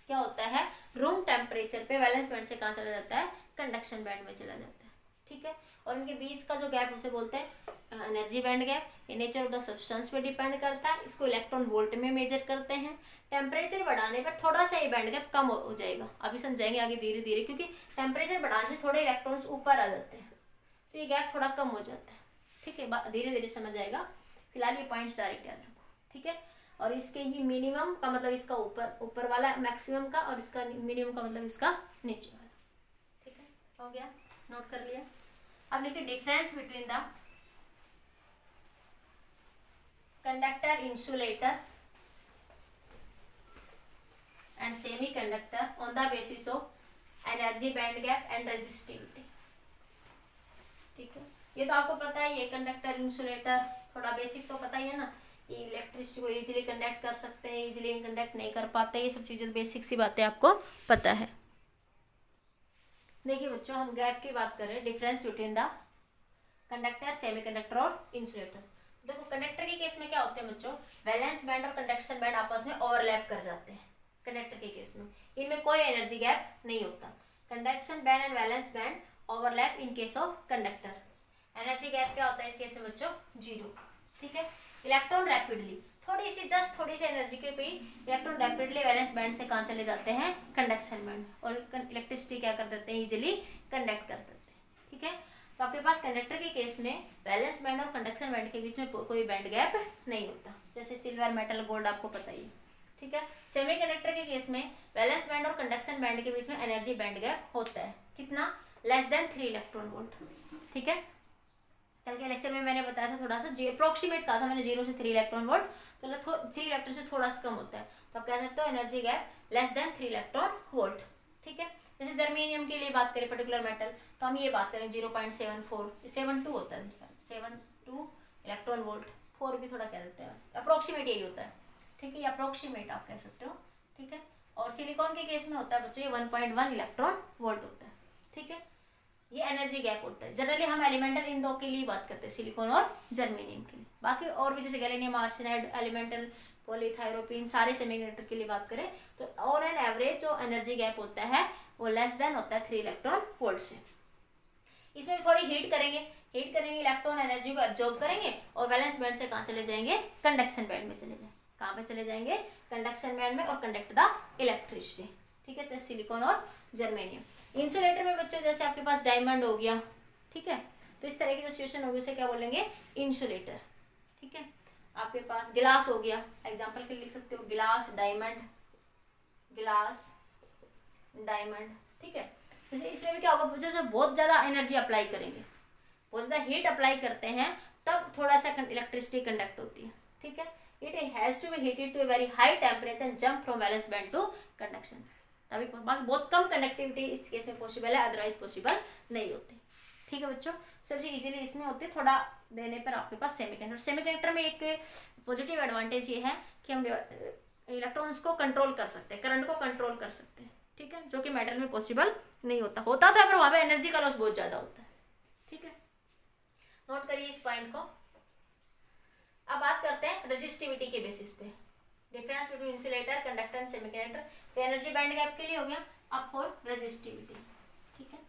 क्या होता है, रूम टेम्परेचर पे वैलेंस बैंड से कहाँ चला जाता है, कंडक्शन बैंड में चला जाता है, ठीक है। और इनके बीच का जो गैप उसे बोलते हैं एनर्जी बैंड गैप। ये नेचर ऑफ द सब्सटेंस पे डिपेंड करता है, इसको इलेक्ट्रॉन वोल्ट में मेजर करते हैं। टेम्परेचर बढ़ाने पर थोड़ा सा ये बैंड गैप कम हो जाएगा, अभी समझाएंगे आगे धीरे धीरे, क्योंकि टेम्परेचर बढ़ाने से थोड़े इलेक्ट्रॉन्स ऊपर आ जाते हैं तो ये गैप थोड़ा कम हो जाता है, ठीक है। धीरे धीरे समझ आएगा, फिलहाल ये पॉइंट्स डायरेक्ट याद रखो, ठीक है। और इसके ये मिनिमम का मतलब इसका ऊपर वाला मैक्सिमम का, और इसका मिनिमम का मतलब इसका नीचे वाला, ठीक है, हो गया, नोट कर लिया। अब देखिए difference between the conductor, insulator and semi conductor on the basis of energy band gap and resistivity, ठीक है। ये तो आपको पता है, ये कंडक्टर, इंसुलेटर थोड़ा बेसिक तो पता ही है ना, इलेक्ट्रिसिटी को इजीली कंडक्ट कर सकते हैं, इजीली कंडक्ट नहीं कर पाते, ये सब चीजें बेसिक सी बातें आपको पता है। देखिए बच्चों, हम गैप की बात करें, difference between the conductor, semiconductor और इंसुलेटर। देखो कंडक्टर के केस में क्या होते हैं बच्चों, वैलेंस बैंड और कंडक्शन बैंड आपस में ओवरलैप कर जाते हैं। कंडक्टर के केस में इनमें कोई एनर्जी गैप नहीं होता। Conduction band and valence band overlap in case of conductor. Energy gap क्या होता है इस केस में बच्चों, 0, ठीक है। इलेक्ट्रॉन रैपिडली, थोड़ी सी, जस्ट थोड़ी सी एनर्जी के भी इलेक्ट्रॉन रैपिडली वैलेंस बैंड से कहाँ चले जाते हैं, कंडक्शन बैंड, और इलेक्ट्रिसिटी क्या कर देते हैं, इजिली कंडक्ट कर देते हैं। ठीक है, तो आपके पास कंडक्टर के केस में वैलेंस बैंड और कंडक्शन बैंड के बीच में कोई बैंड गैप नहीं होता, जैसे सिल्वर, मेटल, गोल्ड आपको पता ही है। ठीक है, सेमीकंडक्टर के केस में वैलेंस बैंड और कंडक्शन बैंड के बीच में एनर्जी बैंड गैप होता है, कितना, लेस देन 3 इलेक्ट्रॉन वोल्ट। ठीक है, कल के लेक्चर में मैंने बताया था, थोड़ा सा अप्रोक्सीमेट कहा था मैंने, 0 से 3 इलेक्ट्रॉन वोल्ट, तो 3 इलेक्ट्रॉन से थोड़ा सा कम होता है, तो आप कह सकते हो energy gap less than 3 electron volt. ठीक है, जैसे जर्मेनियम के लिए बात करें पर्टिकुलर मेटल, तो हम ये बात करें 0.72 होता है, 72 इलेक्ट्रॉन वोल्ट, 4 भी थोड़ा कह देते हैं, अप्रोक्सीमेट यही होता है। ठीक है, ये अप्रोक्सीमेट आप कह सकते हो। ठीक है, और सिलिकॉन के केस में होता है बच्चों ये 1.1 इलेक्ट्रॉन वोल्ट होता है। ठीक है, ये एनर्जी गैप होता है। जनरली हम एलिमेंटल इन दो के लिए बात करते हैं, सिलिकॉन और जर्मेनियम के लिए। बाकी और भी जैसे गैलियम आर्सेनाइड, एलिमेंटल पॉलीथायरोपीन, सारे सेमीकंडक्टर के लिए बात करें तो ऑन एन एवरेज जो एनर्जी गैप होता है वो लेस देन होता है 3 इलेक्ट्रॉन वोल्ट से। इसमें भी थोड़ी हीट करेंगे इलेक्ट्रॉन एनर्जी को एब्जॉर्ब करेंगे और वैलेंस बैंड से कहाँ चले जाएंगे, कंडक्शन बैंड में चले जाएंगे। कहाँ पे चले जाएंगे, कंडक्शन बैंड में, और कंडक्ट द इलेक्ट्रिसिटी। ठीक है, जैसे सिलिकॉन और जर्मेनियम। इंसुलेटर में बच्चों जैसे आपके पास डायमंड हो गया, ठीक है, तो इस तरह की जो सिचुएशन होगी उसे क्या बोलेंगे, इंसुलेटर। ठीक है, आपके पास गिलास हो गया, एग्जांपल के लिए लिख सकते हो गिलास डायमंड, गिलास डायमंड। ठीक है, जैसे इसमें भी क्या होगा, जैसे बहुत ज्यादा एनर्जी अप्लाई करेंगे, बहुत ज्यादा हीट अप्लाई करते हैं, तब थोड़ा सा इलेक्ट्रिसिटी कंडक्ट होती है। ठीक है, it has to be heated to a very high temperature and jump from valence band to conduction. तभी बाकी बहुत कम कंडक्टिविटी इस केस में पॉसिबल है, अदरवाइज पॉसिबल नहीं होती। ठीक है बच्चों, सबसे इजीली इसमें होती है, थोड़ा देने पर आपके पास सेमीकंडक्टर में एक पॉजिटिव एडवांटेज ये है कि हम इलेक्ट्रॉन्स को कंट्रोल कर सकते हैं, करंट को कंट्रोल कर सकते हैं। ठीक है, जो कि मेटल में पॉसिबल नहीं होता तो है, पर वहां पे एनर्जी का लॉस बहुत ज्यादा होता है। ठीक है, नोट करिए इस पॉइंट को। अब बात करते हैं रेजिस्टिविटी के बेसिस पे, difference between insulator, conductor and semiconductor. तो एनर्जी बैंड गैप के लिए हो गया, अब फॉर रेजिस्टिविटी। ठीक है,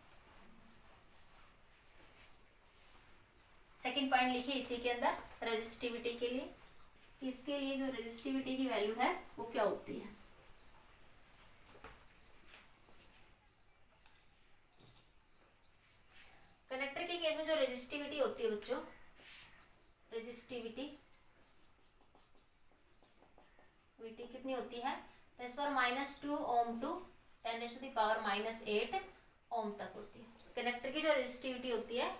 सेकंड पॉइंट लिखिए इसी के अंदर, रेजिस्टिविटी के लिए, इसके लिए जो रेजिस्टिविटी की वैल्यू है वो क्या होती है। कंडक्टर के केस में जो रेजिस्टिविटी होती है बच्चों, रेजिस्टिविटी वीटी कितनी होती है, 10⁻² ओम टू 10⁻⁻8 ओम तक होती है। कंडक्टर की जो रेजिस्टिविटी होती है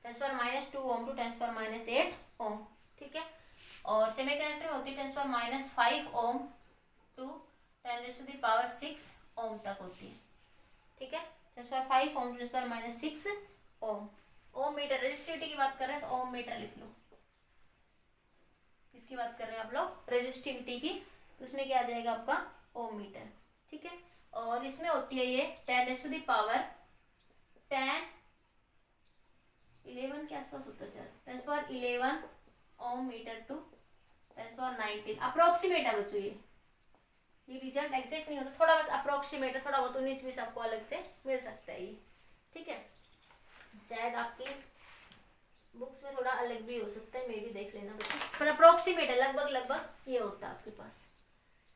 10⁻² ओम टू 10⁻8 ओम। ठीक है, और सेमीकंडक्टर में होती है 10⁻5 ओम टू 10⁻6 ओम तक होती है। ठीक है, 10⁻5 ohm to 10⁻6 ohm. Ohm meter, resistivity की बात कर रहे हैं तो ओम मीटर लिख लो। किसकी बात कर रहे हैं आप लोग, रेजिस्टिविटी की, तो उसमें क्या आ जाएगा आपका ओम मीटर। ठीक है, और इसमें होती है ये 10⁻10 11 के आसपास होता है, 10⁻11 ओम मीटर टू 10⁻19 अप्रोक्सीमेट है बच्चों। ये रिजल्ट एग्जैक्ट नहीं होता, थोड़ा बस अप्रोक्सीमेट है, थोड़ा बहुत 19-20 आपको अलग से मिल सकता है ये। ठीक है, शायद आपकी बुक्स में थोड़ा अलग भी हो सकता है, मे भी देख लेना बच्चों, पर अप्रोक्सीमेट है, लगभग ये होता है आपके पास।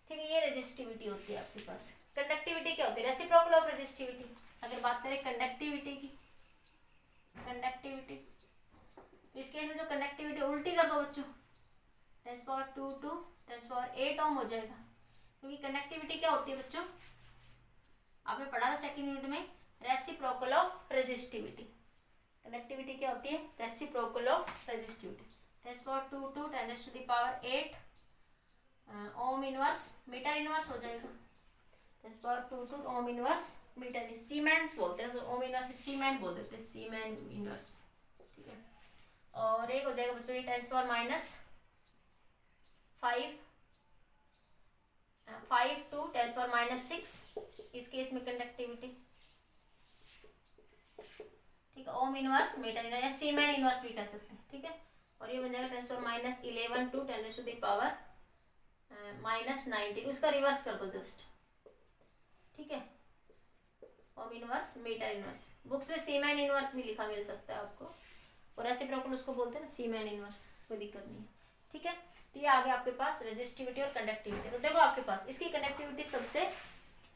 ठीक है, ये रेजिस्टिविटी होती है आपके पास। कंडक्टिविटी क्या होती है, रेसिप्रोकल ऑफ रेजिस्टिविटी। अगर बात करें कंडक्टिविटी की, कंडक्टिविटी तो इसके में जो कंडक्टिविटी उल्टी कर दो बच्चों, 10⁻2 टू 10⁻8 ओम हो जाएगा, क्योंकि कंडक्टिविटी क्या होती है बच्चों, आपने पढ़ा था सेकंड यूनिट में, रेसिप्रोकल ऑफ रेजिस्टिविटी। कंडक्टिविटी क्या होती है, reciprocal of resistivity. 10⁻2 to 10⁸8 ohm inverse metre inverse हो जाएगा, 10⁻2 to ohm inverse metre, siemens बोलते हैं, ओम इनवर्स में सीमेन बोल देते हैं, सीमेन इनवर्स। ठीक है, और एक हो जाएगा बच्चों ये 10⁻5 टू 10⁻6 इस केस में कंडक्टिविटी। ठीक है, ओम इनवर्स मीटर इनवर्स या सीमेन इनवर्स भी कह सकते हैं। ठीक है, और ये बन जाएगा 10⁻11 टू 10⁻19, उसका रिवर्स कर दो जस्ट। ठीक है, ohm inverse metre inverse, books में सीमेन इनवर्स भी लिखा मिल सकता है आपको, और रेसिप्रोकल उसको बोलते हैं ना, सीमेन इनवर्स, कोई दिक्कत नहीं है। ठीक है, तो ये आ गया आपके पास रेजिस्टिविटी और कंडक्टिविटी। तो देखो आपके पास इसकी कंडक्टिविटी सबसे,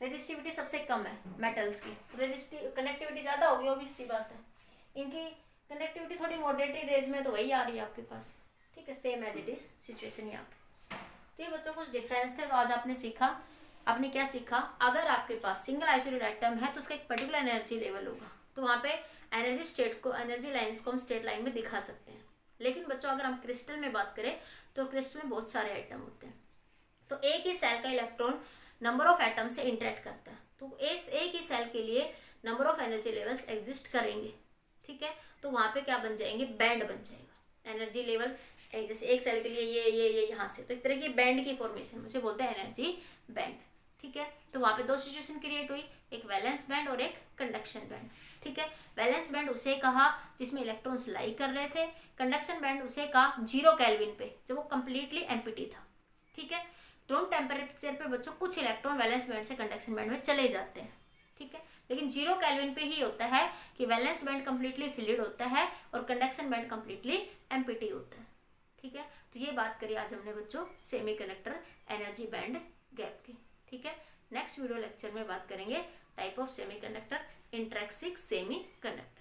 रेजिस्टिविटी सबसे कम है मेटल्स की, तो रेजिस्टिव कंडक्टिविटी ज़्यादा होगी, वो भी सी बात है। इनकी कंडक्टिविटी थोड़ी मॉडरेटरी रेंज में, तो वही आ रही है आपके पास, ठीक है, same as it is situation यहाँ पे। तो ये बच्चों कुछ डिफरेंस थे। तो आज आपने सीखा, आपने क्या सीखा, अगर आपके पास सिंगल आइसोलेटेड एटम है तो उसका एक पर्टिकुलर एनर्जी लेवल होगा, तो वहाँ पे एनर्जी स्टेट को, एनर्जी लाइंस को हम स्टेट लाइन में दिखा सकते हैं। लेकिन बच्चों अगर हम क्रिस्टल में बात करें तो क्रिस्टल में बहुत सारे एटम होते हैं, तो एक ही सेल का इलेक्ट्रॉन नंबर ऑफ एटम से इंटरेक्ट करता है, तो इस एक ही सेल के लिए number of energy levels exist करेंगे, ठीक है। तो वहाँ पे क्या बन जाएंगे, बैंड बन जाएगा एनर्जी लेवल, जैसे एक सेल के लिए ये यहाँ से, तो एक तरह की बैंड की फॉर्मेशन मुझे बोलते हैं एनर्जी बैंड, ठीक है। तो वहाँ पे दो सिचुएशन क्रिएट हुई, एक वैलेंस बैंड और एक कंडक्शन बैंड, ठीक है। वैलेंस बैंड उसे कहा जिसमें इलेक्ट्रॉन्स लाई कर रहे थे, कंडक्शन बैंड उसे कहा 0 केल्विन पे, जब वो कम्प्लीटली एम्प्टी था, ठीक है। रूम टेम्परेचर पे बच्चों कुछ इलेक्ट्रॉन वैलेंस बैंड से कंडक्शन बैंड में चले जाते हैं, ठीक है, लेकिन 0 केल्विन पे ही होता है कि वैलेंस बैंड कम्प्लीटली फिल्ड होता है और कंडक्शन बैंड कम्प्लीटली एम्प्टी होता है, ठीक है। तो ये बात करी आज हमने बच्चों सेमीकंडक्टर एनर्जी बैंड गैप की, ठीक है। नेक्स्ट वीडियो लेक्चर में बात करेंगे type of semiconductor, intrinsic semiconductor.